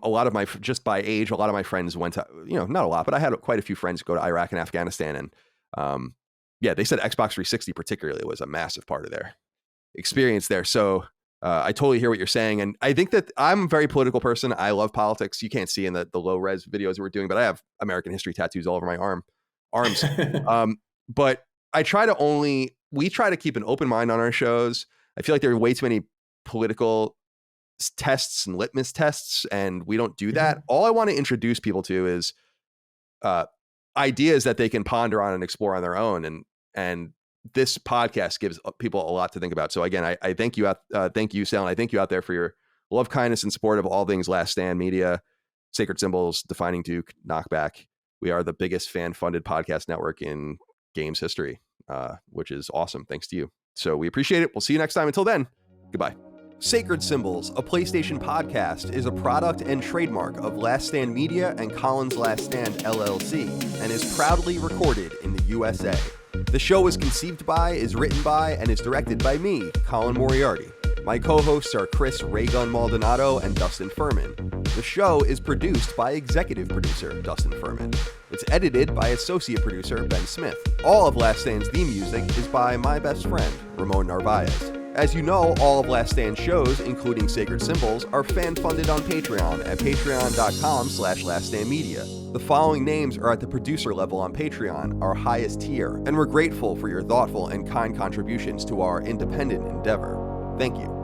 Speaker 1: just by age, a lot of my friends went to, not a lot, but I had quite a few friends go to Iraq and Afghanistan. And they said Xbox 360 particularly was a massive part of their experience there. So I totally hear what you're saying. And I think that I'm a very political person. I love politics. You can't see in the low res videos we're doing, but I have American history tattoos all over my arms. But we try to keep an open mind on our shows. I feel like there are way too many political tests and litmus tests, and we don't do that. All I want to introduce people to is ideas that they can ponder on and explore on their own, and this podcast gives people a lot to think about. So again, I thank you, thank you, Sal, and I thank you out there for your love, kindness, and support of all things Last Stand Media, Sacred Symbols, Defining Duke, Knockback. We are the biggest fan-funded podcast network in games history, which is awesome. Thanks to you. So we appreciate it. We'll see you next time. Until then, goodbye. Sacred Symbols, a PlayStation podcast, is a product and trademark of Last Stand Media and Colin's Last Stand LLC, and is proudly recorded in the USA. The show is conceived by, is written by, and is directed by me, Colin Moriarty. My co-hosts are Chris Raygun Maldonado and Dustin Furman. The show is produced by executive producer Dustin Furman. It's edited by associate producer Ben Smith. All of Last Stand's theme music is by my best friend, Ramon Narvaez. As you know, all of Last Stand shows, including Sacred Symbols, are fan-funded on Patreon at patreon.com/laststandmedia. The following names are at the producer level on Patreon, our highest tier, and we're grateful for your thoughtful and kind contributions to our independent endeavor. Thank you.